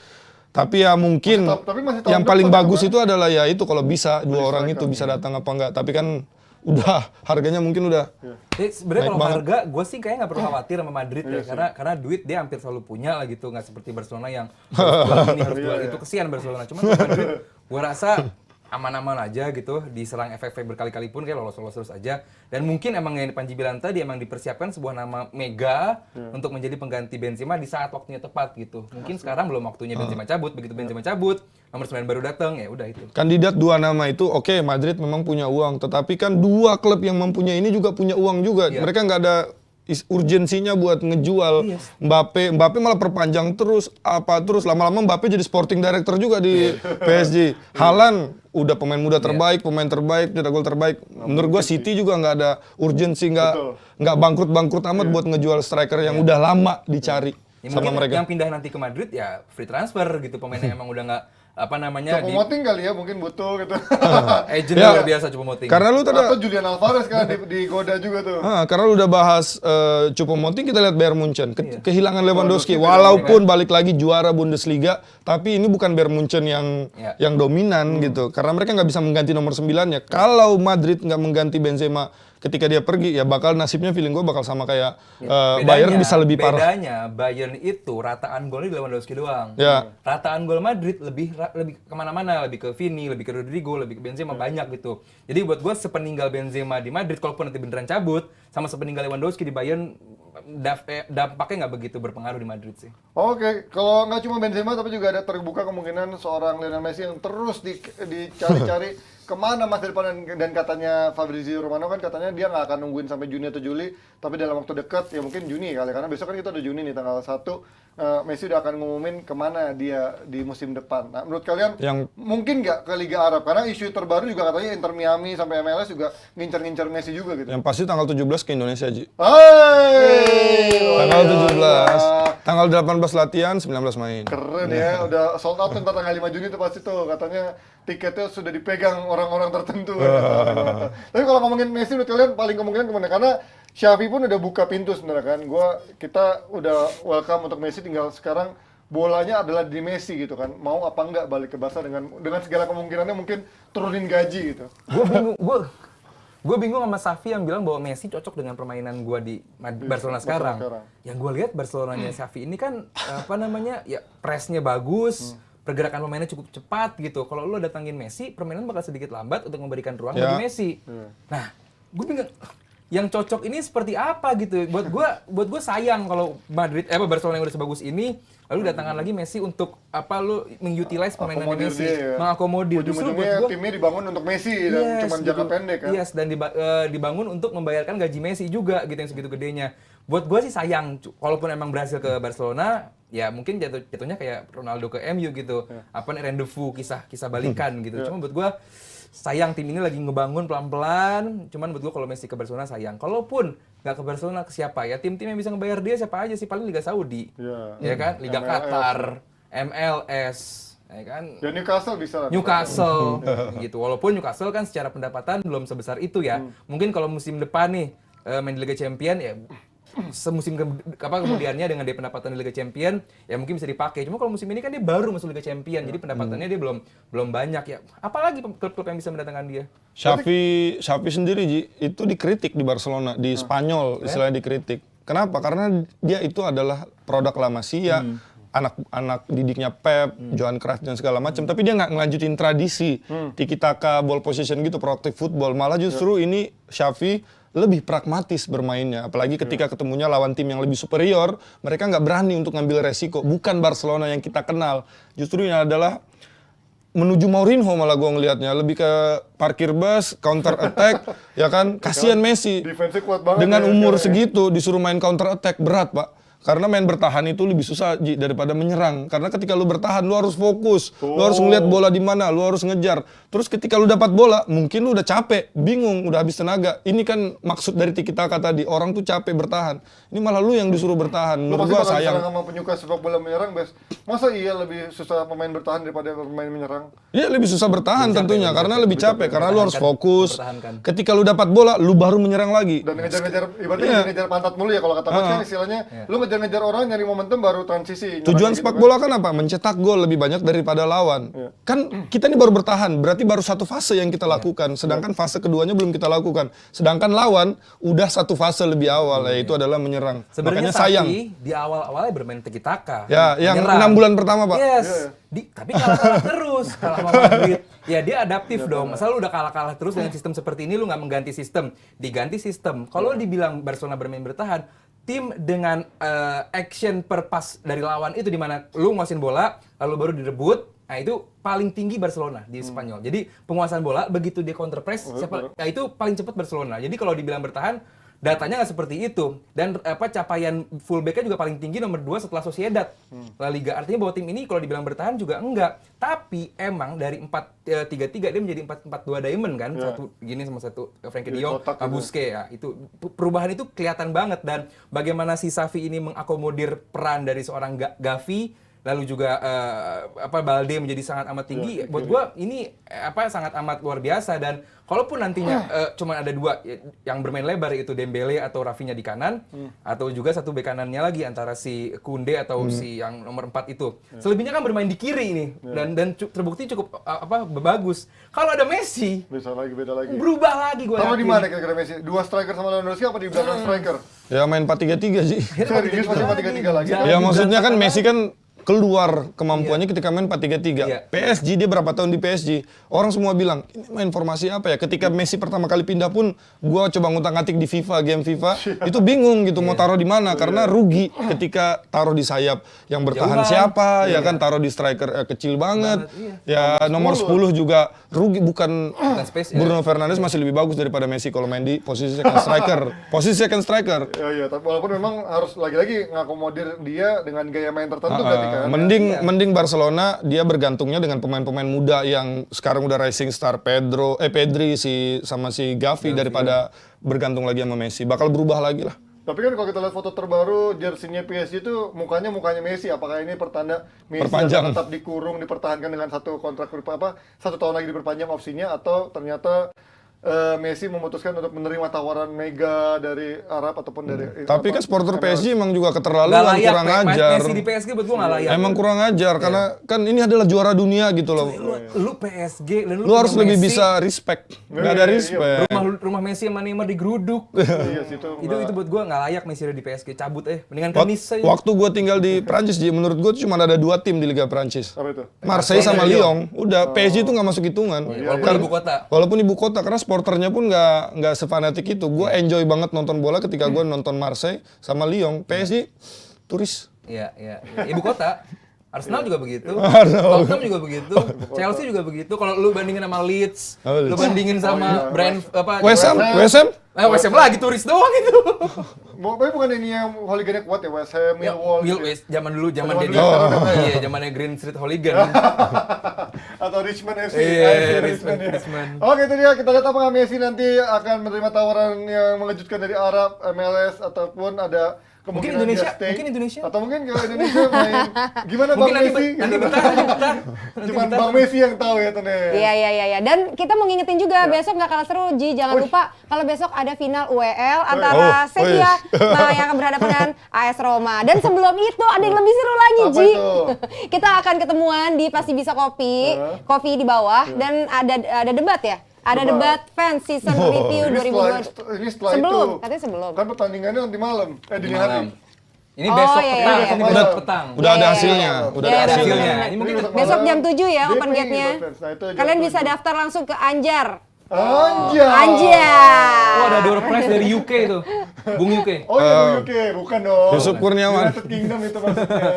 Tapi ya mungkin masih tahun yang paling depan, bagus kan? itu adalah ya itu kalau bisa dua orang itu bisa datang apa enggak. Tapi kan udah harganya mungkin udah Sebenarnya naik kalau harga, gue sih kayaknya nggak perlu khawatir sama Madrid ya, karena duit dia hampir selalu punya lah gitu, nggak seperti Barcelona yang harus jual ini harus jual itu, kesian Barcelona. Cuman Madrid, gue rasa aman-aman aja gitu, diserang efek-efek berkali-kali pun kayak lolos terus aja. Dan mungkin emang yang Panji bilang tadi emang dipersiapkan sebuah nama mega untuk menjadi pengganti Benzema di saat waktunya tepat gitu. Mungkin sekarang belum waktunya Benzema cabut, begitu Benzema cabut, nomor 9 baru datang, ya udah itu. kandidat dua nama itu. Oke, Madrid memang punya uang, tetapi kan dua klub yang mempunyai ini juga punya uang juga. Mereka nggak ada urgensinya buat ngejual Mbappe malah perpanjang terus lama-lama Mbappe jadi sporting director juga di PSG. Haaland udah pemain muda terbaik, cetak gol terbaik. Menurut gua City juga nggak ada urgensi, nggak bangkrut amat buat ngejual striker yang udah lama dicari Ya, sama mungkin mereka. yang pindah nanti ke Madrid ya free transfer gitu, pemain yang emang udah nggak apa namanya Choupo-Moting kali ya, mungkin butuh gitu. agent Ya, luar biasa Choupo-Moting. Karena lu tadi Atau Julian Alvarez kan digoda juga tuh. karena lu udah bahas Choupo-Moting, kita lihat Bayern Munchen. Kehilangan Lewandowski, Lewandowski walaupun balik lagi juara Bundesliga, tapi ini bukan Bayern Munchen yang dominan gitu. Karena mereka nggak bisa mengganti nomor 9-nya. Kalau Madrid nggak mengganti Benzema ketika dia pergi, ya bakal nasibnya feeling gue bakal sama kayak Bayern bisa lebih parah. Bedanya Bayern itu rataan golnya di Lewandowski doang. Ya. Rataan gol Madrid lebih kemana-mana, lebih ke Vini, lebih ke Rodrigo, lebih ke Benzema, banyak gitu. Jadi buat gue sepeninggal Benzema di Madrid, kalaupun nanti beneran cabut, sama sepeninggal Lewandowski di Bayern, dampaknya nggak begitu berpengaruh di Madrid sih. Oke, kalau nggak cuma Benzema tapi juga ada terbuka kemungkinan seorang Lionel Messi yang terus dicari-cari kemana masa depan, dan katanya Fabrizio Romano kan katanya dia nggak akan nungguin sampai Juni atau Juli, tapi dalam waktu dekat ya mungkin Juni kali, karena besok kan kita udah Juni nih tanggal 1, Messi udah akan ngumumin kemana dia di musim depan. Nah menurut kalian mungkin nggak ke Liga Arab, karena isu terbaru juga katanya Inter Miami sampai MLS juga ngincer-ngincer Messi juga gitu. Yang pasti tanggal 17 ke Indonesia, Ji. Tanggal Tanggal 18 latihan, 19 main. Keren ya, udah sold out ntar tanggal 5 Juni tuh pasti tuh, katanya tiketnya sudah dipegang orang-orang tertentu. Tapi kalau ngomongin Messi menurut kalian paling kemungkinan kemana? Karena Xavi pun udah buka pintu sebenarnya kan. Kita udah welcome untuk Messi, tinggal sekarang bolanya adalah di Messi gitu kan. Mau apa enggak balik ke Barca dengan segala kemungkinannya, mungkin turunin gaji gitu. Gue bingung sama Xavi yang bilang bahwa Messi cocok dengan permainan gue di Barcelona sekarang. Yang gue lihat Barcelonanya Xavi ini kan ya pressnya bagus, pergerakan pemainnya cukup cepat gitu. Kalau lo datangin Messi, permainan bakal sedikit lambat untuk memberikan ruang bagi Messi. Nah, gue bingung yang cocok ini seperti apa gitu. Buat gue sayang kalau Barcelona yang udah sebagus ini, lalu datangkan lagi Messi untuk lu mengutilize permainan Messi, mengakomodir. Ujung-ujungnya timnya dibangun untuk Messi dan cuma jangka pendek kan. Dan dibangun untuk membayarkan gaji Messi juga gitu yang segitu gedenya. Buat gue sih sayang, walaupun emang berhasil ke Barcelona, ya mungkin jatuhnya kayak Ronaldo ke MU gitu. Apa nih rendezvous kisah balikan gitu. Cuma buat gue sayang tim ini lagi ngebangun pelan-pelan. Cuman buat gue kalau Messi ke Barcelona sayang. Kalaupun nggak ke Barcelona ke siapa ya? Tim-tim yang bisa ngebayar dia siapa aja sih? Paling Liga Saudi. Ya kan? Liga MLS. Qatar, MLS, ya kan? Ya Newcastle bisa lah. Newcastle gitu. Walaupun Newcastle kan secara pendapatan belum sebesar itu ya. Mungkin kalau musim depan nih main di Liga Champion ya semusim kemudiannya dengan dia pendapatan di Liga Champion ya mungkin bisa dipakai. Cuma kalau musim ini kan dia baru masuk Liga Champion. Jadi pendapatannya dia belum banyak ya. Apalagi klub-klub yang bisa mendatangkan dia. Xavi sendiri Ji, itu dikritik di Barcelona, di Spanyol istilahnya dikritik. Kenapa? Karena dia itu adalah produk La Masia, anak didiknya Pep, Johan Cruyff dan segala macam. Tapi dia nggak ngelanjutin tradisi tiki taka, ball position gitu, proaktif football. Malah justru ini Xavi lebih pragmatis bermainnya. Apalagi ketika ketemunya lawan tim yang lebih superior, mereka nggak berani untuk ngambil resiko. Bukan Barcelona yang kita kenal. Justru ini adalah menuju Mourinho malah gue ngelihatnya. Lebih ke parkir bus, counter attack, ya kan? Kasihan Messi. Defense-nya kuat banget Dengan ya, umur sekarang ya. segitu disuruh main counter attack, berat Pak. Karena main bertahan itu lebih susah Ji, daripada menyerang. Karena ketika lu bertahan, lu harus fokus. Lu harus ngeliat bola di mana, lu harus ngejar. Terus ketika lu dapat bola, mungkin lu udah capek, bingung, udah habis tenaga. Ini kan maksud dari tiki taka tadi, orang tuh capek bertahan. Ini malah lu yang disuruh bertahan. Lu Menurut pasti gua bakal sayang. diserang sama penyuka sepak bola menyerang, Bes. Masa iya lebih susah pemain bertahan daripada pemain menyerang? Iya lebih susah bertahan tentunya, karena lebih capek. Karena lu harus fokus. mempertahankan. Ketika lu dapat bola, lu baru menyerang lagi. Dan ngejar-ngejar, ibaratnya ngejar pantat mulu ya kalau kata Coach kan istilahnya. Lu ngejar-ngejar orang nyari momentum baru transisi. Tujuan Nyerang sepak gitu bola kan apa? Mencetak gol lebih banyak daripada lawan. Kan kita ini baru bertahan, berarti baru satu fase yang kita lakukan. Sedangkan fase keduanya belum kita lakukan. Sedangkan lawan udah satu fase lebih awal, yaitu adalah menyerang. Sebenarnya Makanya sayang. Xavi di awal-awalnya bermain tiki taka. Ya, yang menyerang. 6 bulan pertama Pak. Yes. Tapi kalah terus, kalah sama Madrid. Ya dia adaptif dong. Masa lu udah kalah terus dengan sistem seperti ini lu nggak mengganti sistem, diganti sistem. Kalau dibilang Barcelona bermain bertahan, tim dengan action per pass dari lawan itu di mana lu nguasain bola lalu baru direbut. Nah itu paling tinggi Barcelona di Spanyol. Jadi penguasaan bola begitu dia counter press, ya itu paling cepat Barcelona. Jadi kalau dibilang bertahan, datanya nggak seperti itu. Dan capaian fullbacknya juga paling tinggi nomor 2 setelah Sociedad La Liga. Artinya bahwa tim ini kalau dibilang bertahan juga enggak. Tapi emang dari 4-3-3 dia menjadi 4-4-2 diamond kan. Satu gini sama satu Frenkie de Jong, Busquets ya. Itu perubahan itu kelihatan banget. Dan bagaimana si Xavi ini mengakomodir peran dari seorang Gavi, lalu juga Balde menjadi sangat amat tinggi. Buat gua ini sangat amat luar biasa. Dan kalaupun nantinya cuma ada 2 yang bermain lebar, itu Dembele atau Rafinha di kanan, atau juga satu bek kanannya lagi antara si Koundé atau si yang nomor 4 itu. Selebihnya kan bermain di kiri ini dan terbukti cukup bagus. Kalau ada Messi, beda lagi. berubah lagi gua. Taruh di mana kira-kira Messi? 2 striker sama Lewandowski apa di belakang striker? Ya main 4-3-3 sih. Serius masih 4-3-3 lagi? Ya maksudnya kan Messi kan keluar kemampuannya ketika main 4-3-3. Iya. PSG dia berapa tahun di PSG? Orang semua bilang, ini main formasi apa ya? Ketika Messi pertama kali pindah pun, gua coba ngutak-ngatik di FIFA, game FIFA, itu bingung gitu mau taruh di mana karena rugi ketika taruh di sayap. Yang bertahan Jauhan. siapa? Ya kan taruh di striker kecil banget. Ya nomor 10 juga rugi, bukan space, ya. Bruno Fernandes masih lebih bagus daripada Messi kalau main di posisi second striker. Posisi second striker. Iya, tapi walaupun memang harus lagi-lagi ngakomodir dia dengan gaya main tertentu berarti kan. Mending Barcelona dia bergantungnya dengan pemain-pemain muda yang sekarang udah rising star Pedri sama si Gavi daripada bergantung lagi sama Messi. Bakal berubah lagi lah. Tapi kan kalau kita lihat foto terbaru jersinya PSG itu mukanya Messi. Apakah ini pertanda Messi Perpanjang. akan tetap dikurung, dipertahankan dengan satu kontrak 1 tahun lagi diperpanjang opsinya, atau ternyata Messi memutuskan untuk menerima tawaran mega dari Arab ataupun dari Tapi kan supporter PSG emang juga keterlaluan, Nggak layak, kurang ajar. Messi di PSG buat gua nggak layak. Emang kurang ajar karena kan ini adalah juara dunia gitu loh. Lu PSG, dan Lu harus punya lebih Messi, bisa respect. Nggak ada respect. rumah Messi sama Neymar digeruduk. Iya sih itu. itu buat gua nggak layak Messi ada di PSG, cabut mendingan ke Nice aja. Waktu gue tinggal di Prancis, menurut gue cuma ada 2 tim di Liga Prancis. Apa itu? Marseille sama Lyon. Udah, PSG itu nggak masuk hitungan. Walaupun ibu kota. Walaupun ibu kota, karena supporternya pun nggak sefanatik itu. Gue enjoy banget nonton bola ketika gue nonton Marseille sama Lyon. PSG turis. Iya. Ibu kota. Arsenal juga begitu, Tottenham juga begitu, Chelsea juga begitu. Kalau lu bandingin sama Leeds, lu bandingin sama West Ham? West Ham lagi turis doang itu. Tapi bukan ini yang hooligannya kuat ya, West Ham, Millwall. Zaman dulu, zaman Zaman Denny. dulu. Iya, zamannya Green Street Hooligan. Atau Richmond FC. Iya, Richmond ya. Richmond. Oke, itu dia. Kita lihat apakah Messi nanti akan menerima tawaran yang mengejutkan dari Arab, MLS, ataupun ada kemungkinan Indonesia, dia stay. mungkin Indonesia. Atau mungkin kalau Indonesia main gimana Bang Mungkin Messi? nanti bentar. Cuman Bang Messi yang tahu ya Tene. Iya. Dan kita mau ngingetin juga besok nggak kalah seru, Ji. Jangan lupa kalau besok ada final UEL antara Sevilla yang akan berhadapan dengan AS Roma. Dan sebelum itu ada yang lebih seru lagi, Apa Ji. itu? Kita akan ketemuan di Pasti Bisa Kopi, kopi di bawah, dan ada debat ya. Ada debat fans season review 2022. Ini setelah Sebelum, itu. katanya sebelum. Kan pertandingannya nanti malam. Dini hari. Malam. Ini Oh, besok iya, petang, iya. ini besok petang. Udah ada Iya, hasilnya, iya. udah Iya, ada hasilnya. benar-benar. Ini mungkin Besok jam 7 ya open DPI gate-nya. Fans. Nah, itu jam Kalian bisa 7. daftar langsung ke Anjar. Anjay. Anjar. Oh, ada door prize dari UK tuh. Bung UK. Oh iya, UK, bukan dong. Yusuf Kurniawan. United Kingdom itu maksudnya.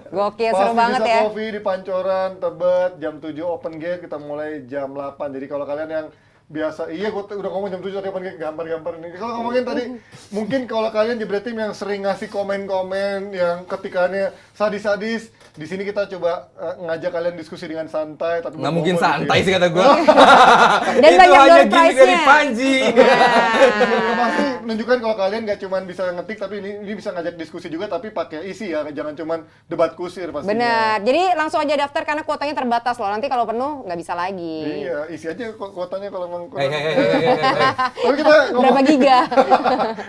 Gokil, seru Pasti banget bisa ya. Kopi di Pancoran, Tebet, jam 7 open gate, kita mulai jam 8. Jadi kalau kalian yang biasa, iya gue udah ngomong jam 7 tadi open gate, gambar-gambar ini. Kalau ngomongin tadi, mungkin kalau kalian Jebret Tim yang sering ngasih komen-komen yang ketikannya sadis-sadis, di sini kita coba ngajak kalian diskusi dengan santai, tapi Nggak mungkin berbohong santai gitu. sih kata gue. Dan Itu banyak hanya door gimmick dari prize-nya. Panji. Ya, pasti menunjukkan kalau kalian nggak cuma bisa ngetik, tapi ini bisa ngajak diskusi juga, tapi pakai isi ya, jangan cuma debat kusir pastinya. Benar. Jadi langsung aja daftar karena kuotanya terbatas loh. Nanti kalau penuh nggak bisa lagi. Iya, isi aja kuotanya kalau memang kurang. Hei. Tapi kita Berapa giga?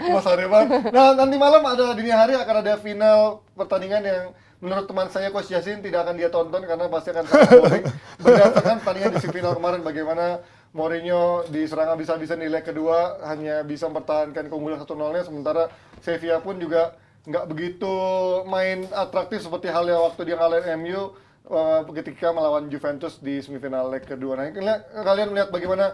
Mas Areman. Nah, nanti malam ada dini hari akan ada final pertandingan yang menurut teman saya Coach Yasin tidak akan dia tonton karena pasti akan sangat boring. Berdasarkan pertandingan di semifinal kemarin bagaimana Mourinho diserang habis-habisan di leg kedua hanya bisa mempertahankan keunggulan 1-0-nya, sementara Sevilla pun juga nggak begitu main atraktif seperti halnya waktu dia ngalahin MU ketika melawan Juventus di semifinal leg kedua. Nah, kalian melihat bagaimana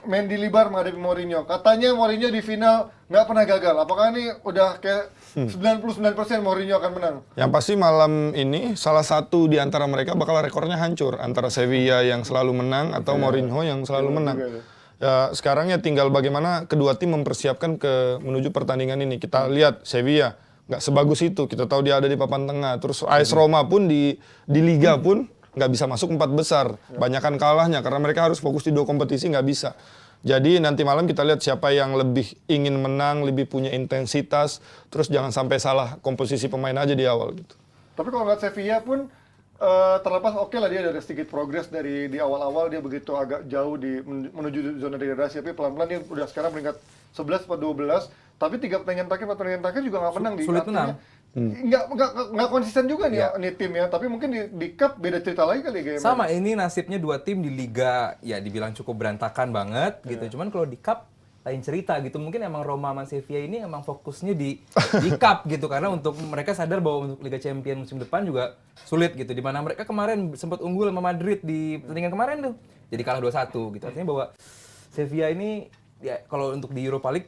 Mendy Libar menghadapi Mourinho. Katanya Mourinho di final nggak pernah gagal. Apakah ini udah kayak 99% Mourinho akan menang? Yang pasti malam ini salah satu di antara mereka bakal rekornya hancur antara Sevilla yang selalu menang atau Mourinho yang selalu menang. Ya, sekarang ya tinggal bagaimana kedua tim mempersiapkan menuju pertandingan ini. Kita lihat Sevilla nggak sebagus itu. Kita tahu dia ada di papan tengah. Terus AS Roma pun di Liga pun nggak bisa masuk 4 besar. Banyakan kalahnya karena mereka harus fokus di 2 kompetisi, nggak bisa. Jadi nanti malam kita lihat siapa yang lebih ingin menang, lebih punya intensitas. Terus jangan sampai salah komposisi pemain aja di awal gitu. Tapi kalau ngeliat Sevilla pun terlepas oke lah dia ada sedikit progres dari di awal-awal dia begitu agak jauh menuju zona degradasi, tapi pelan-pelan dia udah sekarang peringkat 11 atau 12, tapi 3 pertandingan terakhir juga nggak menang. Sulit menang. Nggak konsisten juga nih, nih tim ya, tapi mungkin di Cup beda cerita lagi kali ya. Sama, ini nasibnya 2 tim di Liga ya dibilang cukup berantakan banget gitu. Cuman kalau di Cup lain cerita gitu. Mungkin emang Roma sama Sevilla ini emang fokusnya di Cup gitu, karena untuk mereka sadar bahwa untuk Liga Champions musim depan juga sulit gitu. Dimana mereka kemarin sempat unggul sama Madrid di pertandingan kemarin tuh, jadi kalah 2-1 gitu. Artinya bahwa Sevilla ini ya kalau untuk di Europa League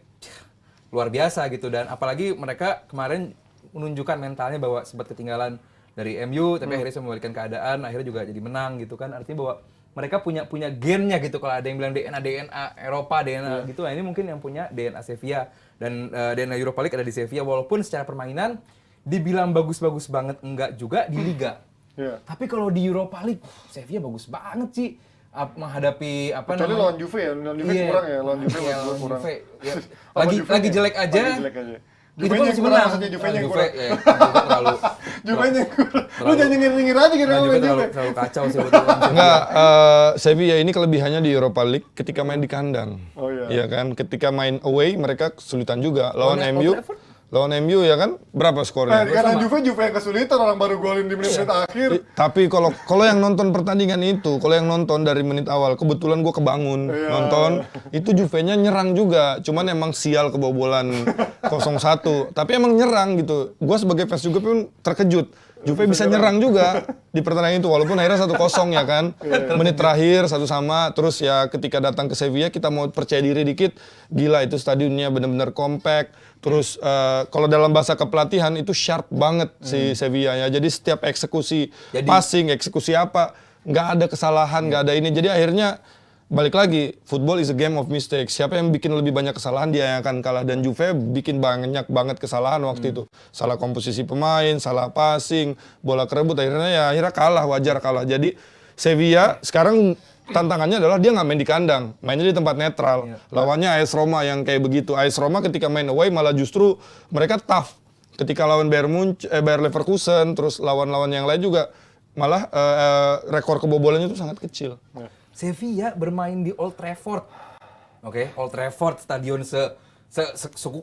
luar biasa gitu, dan apalagi mereka kemarin menunjukkan mentalnya bahwa sempat ketinggalan dari MU tapi akhirnya bisa membalikkan keadaan, akhirnya juga jadi menang gitu kan. Artinya bahwa mereka punya gennya gitu. Kalau ada yang bilang DNA Eropa, DNA gitu, nah ini mungkin yang punya DNA Sevilla, dan DNA Europa League ada di Sevilla, walaupun secara permainan dibilang bagus-bagus banget enggak juga di Liga. Tapi kalau di Europa League Sevilla bagus banget sih menghadapi kecuali lawan Juve ya, lawan Juve kurang ya, lawan Juve kurang. Ya. Lagi jelek aja. Juve yang kurang, maksudnya Juve yang kurang. Juve yang kurang. Lu jangan nyengir-nyengir aja gitu. Juve terlalu kacau sih betul. Enggak, Sevilla ini kelebihannya di Europa League ketika main di kandang. Oh iya. Iya kan, ketika main away mereka kesulitan juga. Lawan MU ya kan, berapa skornya? Karena Juve yang kesulitan, orang baru golin di menit-menit akhir. Tapi kalau yang nonton pertandingan itu, kalau yang nonton dari menit awal, kebetulan gue kebangun nonton, itu Juve-nya nyerang juga. Cuman emang sial kebobolan 0-1. Tapi emang nyerang gitu. Gue sebagai fans juga pun terkejut. Juve bisa nyerang juga di pertandingan itu walaupun akhirnya 1-0 ya kan. Menit terakhir 1-1 terus ya ketika datang ke Sevilla kita mau percaya diri dikit, gila itu stadionnya benar-benar compact. Terus kalau dalam bahasa kepelatihan itu sharp banget si Sevilla ya. Jadi setiap eksekusi passing, eksekusi apa nggak ada kesalahan, nggak ada ini. Jadi akhirnya balik lagi, football is a game of mistakes. Siapa yang bikin lebih banyak kesalahan, dia yang akan kalah. Dan Juve bikin banyak banget kesalahan waktu itu. Salah komposisi pemain, salah passing, bola kerebut. Akhirnya kalah, wajar kalah. Jadi Sevilla sekarang tantangannya adalah dia nggak main di kandang, mainnya di tempat netral. Lawannya AS Roma yang kayak begitu. AS Roma ketika main away malah justru mereka tough. Ketika lawan Bayer Leverkusen, terus lawan-lawan yang lain juga malah rekor kebobolannya itu sangat kecil. Sevilla bermain di Old Trafford. Oke, Old Trafford stadion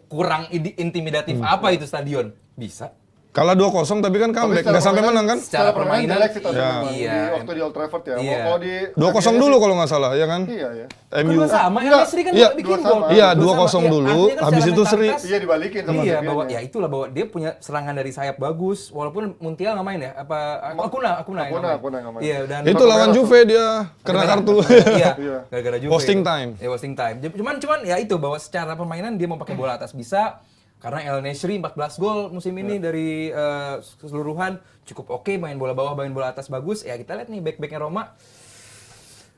kurang intimidatif apa itu stadion? Bisa. Kalah 2-0 tapi kan comeback, nggak sampai menang kan? Secara permainan jelek sih tadi iya. di waktu di Old Trafford ya. Iya. Kalau di 2-0 dulu kalau nggak salah, ya kan? Iya, ya. MU. Kan sama, Enggak. Al-Nassr kan Iya, bikin 2-2 gol. Iya, 2-0 Iya, dulu, artinya kan habis secara itu seri. mentalitas- Iya dibalikin sama Iya, Sevillanya. bahwa ya itulah bahwa dia punya serangan dari sayap bagus, walaupun Montiel nggak main ya. Apa Akuna yang nggak main. Iya, dan Itu lawan Juve dia kena kartu. Iya, Iya. gara-gara Juve. Wasting time. Ya, wasting time. Cuman ya itu bahwa secara permainan dia mau pakai bola atas bisa. Karena El Nesri 14 gol musim ini dari keseluruhan cukup oke, main bola bawah, main bola atas bagus. Ya kita lihat nih back-backnya Roma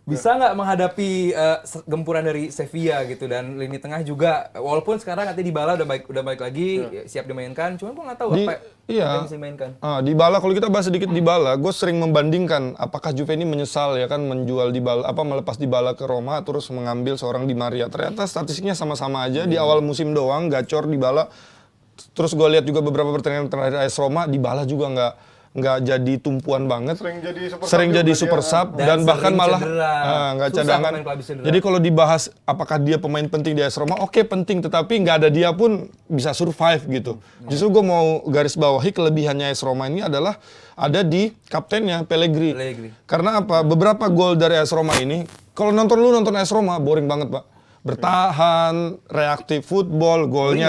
bisa nggak menghadapi gempuran dari Sevilla gitu, dan lini tengah juga walaupun sekarang nanti Dybala udah baik lagi siap dimainkan, cuman gua nggak tahu apa yang bisa dimainkan. Dybala, kalau kita bahas sedikit Dybala, gue sering membandingkan apakah Juve ini menyesal ya kan menjual Dybala, melepas Dybala ke Roma terus mengambil seorang Di Maria. Ternyata statistiknya sama-sama aja di awal musim doang gacor Dybala. Terus gue lihat juga beberapa pertandingan terakhir AS Roma, Dybala juga nggak jadi tumpuan banget, sering jadi super sub dan bahkan malah nggak cadangan. Jadi kalau dibahas apakah dia pemain penting di AS Roma, oke penting, tetapi nggak ada dia pun bisa survive gitu. Justru gue mau garis bawahi kelebihannya AS Roma ini adalah ada di kaptennya Pellegrini. Karena apa? Beberapa gol dari AS Roma ini, kalau nonton AS Roma boring banget pak. Bertahan, reaktif football, golnya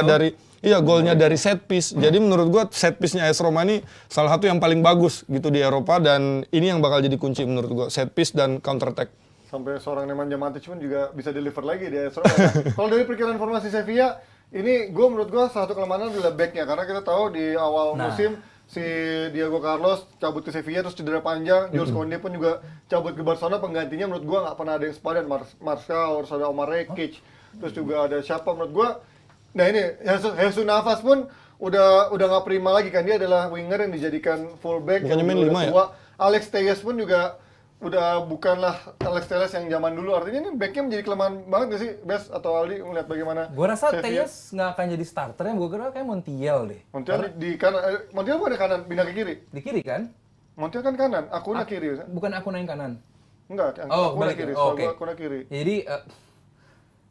dari set piece. Jadi menurut gua set piece-nya AS Roma ini salah satu yang paling bagus gitu di Eropa, dan ini yang bakal jadi kunci menurut gua, set piece dan counter attack. Sampai seorang Nemanja Matic pun juga bisa deliver lagi di AS Roma. Kalau dari perkiraan formasi Sevilla, ini menurut gua salah satu kelemahan adalah back-nya, karena kita tahu di awal musim si Diego Carlos cabut ke Sevilla terus cedera panjang, Jules Koundé pun juga cabut ke Barcelona, penggantinya menurut gua nggak pernah ada yang sepadan. Martial, terus ada Omar Rekic, terus juga ada siapa menurut gua. Nah ini Jesus Navas pun udah nggak prima lagi kan, dia adalah winger yang dijadikan fullback. Bukannya main 5 ya? Alex Telles pun juga udah bukanlah Alex Telles yang zaman dulu. Artinya ini backnya menjadi kelemahan banget gak sih, Bes atau Aldi melihat bagaimana? Gua rasa Sevilla? Telles nggak akan jadi starter, yang gua kira kayak Montiel deh. Montiel di kanan, Montiel bukan di kanan, pindah ke kiri. Di kiri kan? Montiel kan kanan, Akuna kiri. Bukan Akuna yang kanan. Enggak, Oh, Akuna balik kiri. ya? Oh, oke. Akuna kiri. Jadi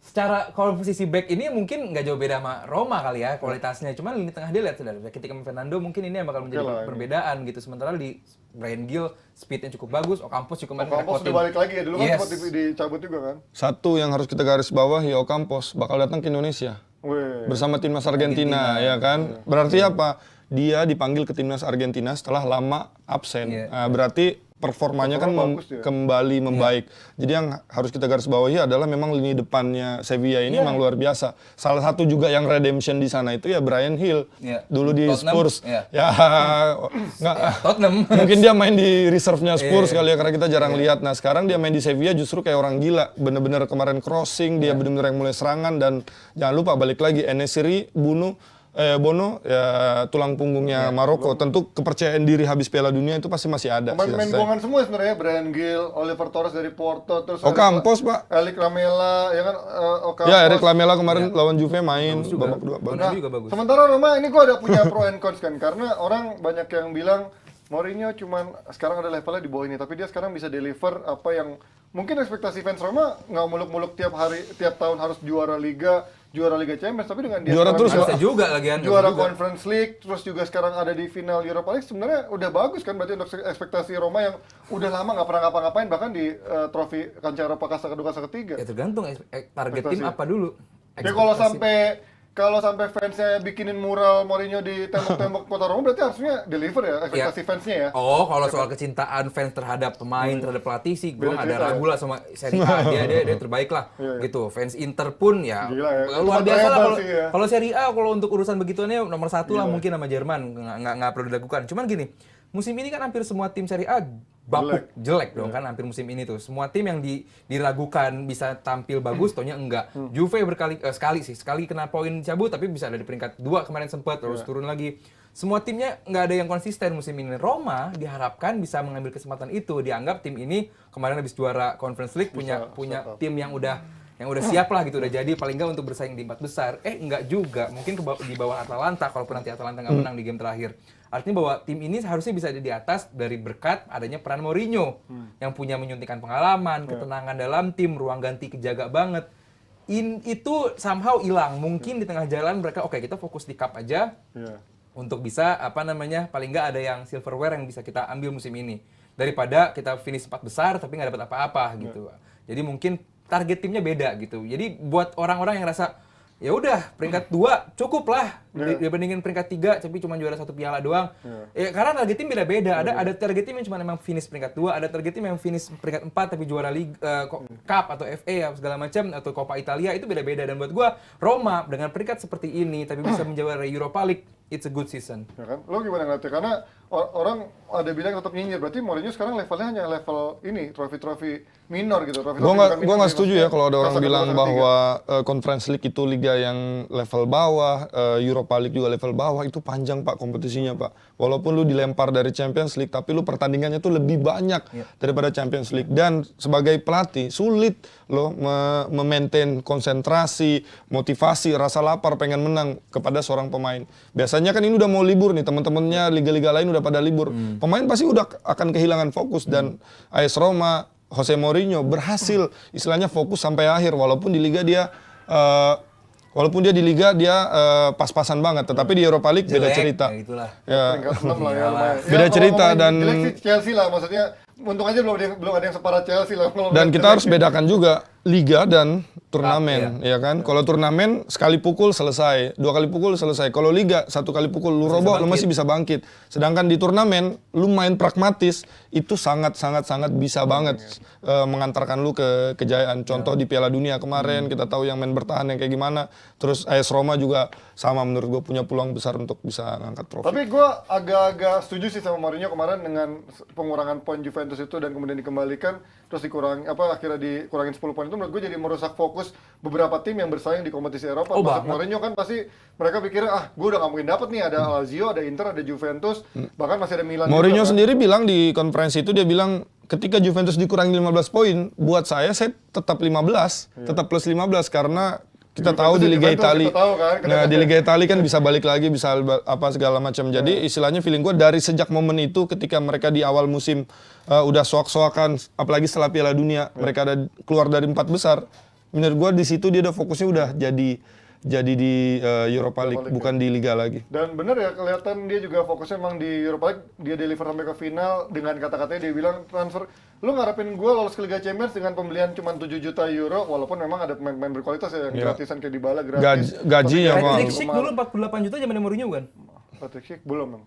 secara kalau posisi back ini mungkin nggak jauh beda sama Roma kali ya kualitasnya. Cuman lini tengah dia lihat sudah. Ketika Fernando mungkin ini yang bakal menjadi perbedaan gitu. Sementara di Bryan Gil speednya cukup bagus. Ocampos juga Ocampos udah balik lagi ya, dulu kan sempat dicabut juga kan. Satu yang harus kita garis bawahi, Ocampos bakal datang ke Indonesia bersama timnas Argentina ya kan. Berarti apa? Dia dipanggil ke timnas Argentina setelah lama absen. Nah, berarti performanya kan kembali membaik. Jadi yang harus kita garis bawahi adalah memang lini depannya Sevilla ini memang luar biasa. Salah satu juga yang redemption di sana itu ya Bryan Gil. Dulu di Tottenham. Spurs. Ya nggak. Tottenham. Mungkin dia main di reserve-nya Spurs kali ya, karena kita jarang lihat. Nah, sekarang dia main di Sevilla justru kayak orang gila. Bener-bener kemarin crossing, dia bener-bener yang mulai serangan, dan jangan lupa balik lagi En-Nesyri, Bono ya tulang punggungnya Maroko. Tentu kepercayaan diri habis Piala Dunia itu pasti masih ada. Pemain buangan semua sebenarnya, Bryan Gil, Oliver Torres dari Porto, terus Ocampos, Pak. Eric Lamela, ya kan, Ocampos. Ya, Eric Lamela kemarin lawan Juve main babak kedua. Bagus juga bagus. Sementara Roma ini gue ada punya pro and cons kan, karena orang banyak yang bilang Mourinho cuman sekarang ada levelnya di bawah ini, tapi dia sekarang bisa deliver apa yang mungkin ekspektasi fans Roma nggak muluk-muluk tiap tahun harus juara Liga Champions, tapi dengan dia Juara terus, Bisa juga lagian. juara Conference League, terus juga sekarang ada di final Europa League, sebenarnya udah bagus kan berarti untuk ekspektasi Roma yang udah lama nggak pernah ngapa-ngapain, bahkan di trofi kancah Eropa kasta kedua kasta ketiga. Ya tergantung target tim apa dulu. Ya kalau sampai kalau sampai fansnya bikinin mural Mourinho di tembok-tembok kota Roma berarti harusnya deliver ya ekspektasi fansnya ya. Oh, kalau soal kecintaan fans terhadap pemain, terhadap pelatih sih, gue nggak ada Beda cerita ragu lah sama Serie A. Dia terbaik lah, gitu. Fans Inter pun ya, Gila ya. luar Cuma biasa lah. treble Kalau sih ya. kalau Serie A, kalau untuk urusan begituannya nomor 1 lah mungkin sama Jerman, nggak perlu dilakukan. Cuman gini, musim ini kan hampir semua tim Serie A bapuk, jelek dong kan hampir musim ini tuh. Semua tim yang diragukan bisa tampil bagus, taunya enggak. Juve sekali kena poin cabut tapi bisa ada di peringkat 2 kemarin sempat terus turun lagi. Semua timnya nggak ada yang konsisten musim ini. Roma diharapkan bisa mengambil kesempatan itu. Dianggap tim ini kemarin habis juara Conference League punya tim yang udah siap lah gitu, udah jadi paling nggak untuk bersaing di 4 besar. Enggak juga, mungkin di bawah Atalanta kalaupun nanti Atalanta nggak menang di game terakhir. Artinya bahwa tim ini seharusnya bisa ada di atas dari berkat adanya peran Mourinho yang punya menyuntikkan pengalaman, ketenangan dalam tim, ruang ganti kejaga banget. Itu somehow hilang. Mungkin di tengah jalan mereka oke, kita fokus di cup aja untuk bisa paling nggak ada yang silverware yang bisa kita ambil musim ini daripada kita finish 4 besar tapi nggak dapat apa-apa gitu. Jadi mungkin target timnya beda gitu. Jadi buat orang-orang yang rasa ya udah peringkat 2 cukup lah dibandingin peringkat 3 tapi cuma juara 1 piala doang. Ya karena target tim beda-beda. Ada target tim yang cuma memang finish peringkat 2, ada target tim yang finish peringkat 4 tapi juara Cup atau FA segala macam atau Coppa Italia, itu beda-beda. Dan buat gua Roma dengan peringkat seperti ini tapi bisa menjuarai Europa League, it's a good season. Ya kan? Lo gimana ngeliatnya? Karena orang ada bilang tetap nyinyir, berarti Mourinho sekarang levelnya hanya level ini, trofi-trofi minor gitu. Gua nggak setuju ya kalau ada orang bilang bahwa Conference League itu liga yang level bawah, Europa League juga level bawah. Itu panjang Pak kompetisinya Pak. Walaupun lu dilempar dari Champions League, tapi lu pertandingannya tuh lebih banyak daripada Champions League. Dan sebagai pelatih sulit lo memaintain konsentrasi, motivasi, rasa lapar pengen menang kepada seorang pemain. Biasanya kan ini udah mau libur nih, teman-temannya liga-liga lain udah pada libur. Pemain pasti udah akan kehilangan fokus, dan AS Roma, Jose Mourinho berhasil istilahnya fokus sampai akhir walaupun di liga dia di liga pas-pasan banget, tetapi di Europa League beda cerita. Ya itulah. Ya. Lumayan. Beda cerita dan jelek sih Chelsea lah, maksudnya untung aja belum ada yang separah Chelsea lah. Dan kita harus bedakan juga liga dan turnamen, ya kan? Kalau turnamen sekali pukul selesai, 2 kali pukul selesai. Kalau liga 1 kali pukul lu roboh, lu masih bisa bangkit. Sedangkan di turnamen lu main pragmatis, itu sangat bisa banget mengantarkan lu ke kejayaan. Contoh di Piala Dunia kemarin kita tahu yang main bertahan yang kayak gimana. Terus AS Roma juga sama, menurut gue punya peluang besar untuk bisa ngangkat trofi. Tapi gue agak setuju sih sama Mourinho kemarin dengan pengurangan poin Juventus itu dan kemudian dikembalikan terus akhirnya dikurangin 10 poin itu, menurut gue jadi merusak fokus beberapa tim yang bersaing di kompetisi Eropa. Maksud Mourinho kan pasti mereka pikir gue udah gak mungkin dapat nih, ada Lazio, ada Inter, ada Juventus, bahkan masih ada Milan. Mourinho sendiri bilang di konferensi itu, dia bilang ketika Juventus dikurangi 15 poin, buat saya tetap 15, tetap plus 15 karena kita tahu di Liga Italia. Nah, di Liga Italia kan bisa balik lagi, bisa apa segala macam. Jadi istilahnya feeling gue dari sejak momen itu ketika mereka di awal musim udah soak-soakan, apalagi setelah Piala Dunia mereka ada keluar dari 4 besar. Menurut gue di situ dia udah fokusnya udah jadi di Europa League, bukan di Liga lagi. Dan bener ya, kelihatan dia juga fokusnya memang di Europa League. Dia deliver sampai ke final dengan kata-katanya dia bilang transfer. Lu ngarepin gue lolos ke Liga Champions dengan pembelian cuma 7 juta euro, walaupun memang ada pemain-pemain berkualitas ya, yang gratisan kayak Dybala gratis. Gaji ya Bang. Patrick Schick dulu 48 juta zaman Mourinho kan? Patrick Schick belum.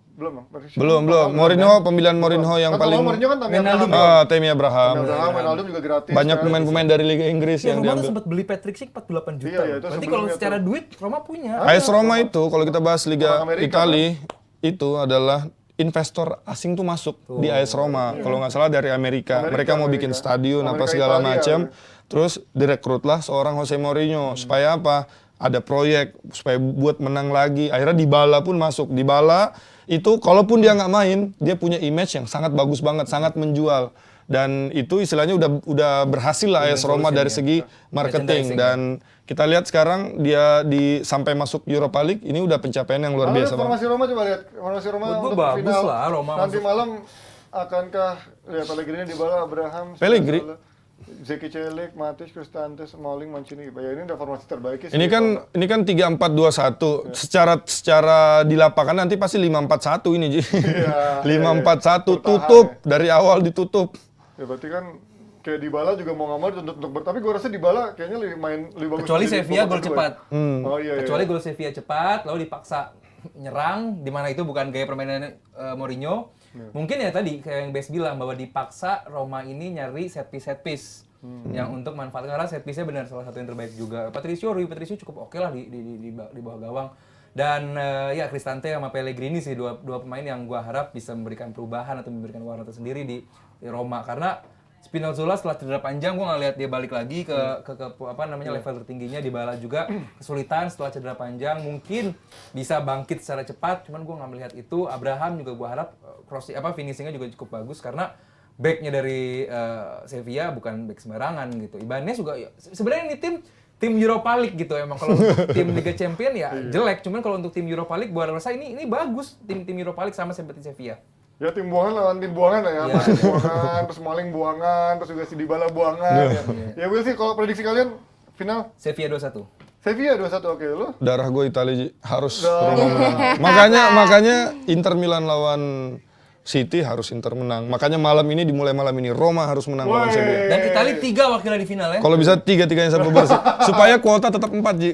Mourinho, pemilihan Mourinho yang paling Mourinho kan Tammy Abraham. Wijnaldum juga gratis. Banyak pemain-pemain dari Liga Inggris yang Roma tuh diambil. sempat beli Patrick Schick 48 juta. Iya, itu Berarti sebelumnya kalau secara duit Roma punya. AS Roma itu kalau kita bahas Liga Orang Amerika, Italia itu adalah investor asing tuh masuk di AS Roma, kalau nggak salah dari Amerika. Mereka mau bikin stadion apa segala macam, terus direkrutlah seorang Jose Mourinho supaya apa? Ada proyek supaya buat menang lagi. Akhirnya Dybala pun masuk. Dybala itu kalaupun dia nggak main, dia punya image yang sangat bagus banget, sangat menjual. Dan itu istilahnya udah berhasil lah AS Roma dari segi marketing. Dan kita lihat sekarang dia sampai masuk Europa League, ini udah pencapaian yang luar biasa. Formasi Roma coba lihat. Formasi Roma untuk bagus final. lah, Roma nanti malam akankah lihat Pellegrini, Dybala, Abraham, Pellegrini, Zeki Celik, Matic, Kristantes, Smalling, Mancini. Ya ini udah formasi terbaik sih. Ini kan 3-4-2-1. Secara di lapangan nanti pasti 5-4-1 ini, Ji. 5-4-1 tutup dari awal ditutup. Ya berarti kan kayak Dybala juga mau nggak mau dituntut untuk tapi gue rasa Dybala kayaknya lebih bagus. Kecuali jadi Sevilla babak gol kedua cepat. ya. Oh iya. Kecuali gol Sevilla cepat, lalu dipaksa nyerang, di mana itu bukan gaya permainan Mourinho. Mungkin ya tadi kayak yang Bes bilang bahwa dipaksa Roma ini nyari set piece yang untuk manfaat karena set piece-nya benar salah satu yang terbaik juga. Rui Patricio cukup oke lah di bawah gawang. Dan ya Cristante sama Pellegrini sih dua pemain yang gua harap bisa memberikan perubahan atau memberikan warna tersendiri di Roma karena Spinazzola setelah cedera panjang gua nggak lihat dia balik lagi ke apa namanya level tertingginya. Dybala juga kesulitan setelah cedera panjang, mungkin bisa bangkit secara cepat, cuman gua nggak melihat itu. Abraham juga gua harap finishingnya juga cukup bagus karena backnya dari Sevilla bukan back sembarangan gitu. Ibanez juga sebenarnya ini tim Europa League gitu emang. Kalau untuk tim Liga Champion ya jelek, cuman kalau untuk tim Europa League gua rasa ini bagus tim Europa League sama seperti Sevilla. Ya tim buangan lawan tim buangan lah ya. Tim buangan, terus Smalling buangan, terus juga si Dybala buangan. Ya Will sih kalau prediksi kalian final Sevilla 2-1. Sevilla 2-1 oke lu? Darah gue Italia harus Roma menang. Makanya Inter Milan lawan City harus Inter menang. Makanya malam ini dimulai malam ini Roma harus menang lawan Sevilla. Dan Italia 3 wakilnya di final ya. Kalau bisa 3-3-nya sampai bersih. Supaya kuota tetap 4 Ji.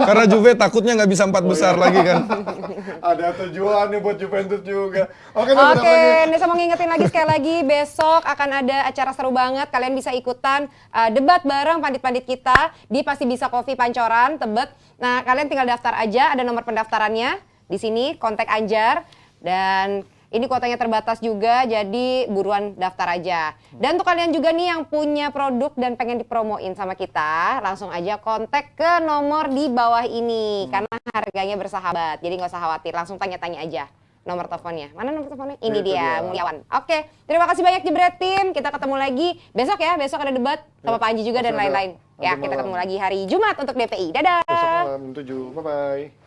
Karena Juve takutnya nggak bisa 4 besar lagi kan. Ada tujuannya buat Juventus juga. Oke, Nesa mau ngingetin lagi sekali lagi besok akan ada acara seru banget. Kalian bisa ikutan debat bareng pandit-pandit kita di Pasti Bisa Coffee Pancoran, Tebet. Nah, kalian tinggal daftar aja, ada nomor pendaftarannya di sini, kontak Anjar dan ini kuotanya terbatas juga, jadi buruan daftar aja. Dan untuk kalian juga nih yang punya produk dan pengen dipromoin sama kita, langsung aja kontak ke nomor di bawah ini. Karena harganya bersahabat, jadi nggak usah khawatir. Langsung tanya-tanya aja nomor teleponnya. Mana nomor teleponnya? Ini dia, Mulyawan. Oke, terima kasih banyak Jebret Tim. Kita ketemu lagi besok ya, besok ada debat sama Panji juga dan lain-lain. Ya, kita ketemu lagi hari Jumat untuk DPI. Dadah! Besok malam 7, bye-bye.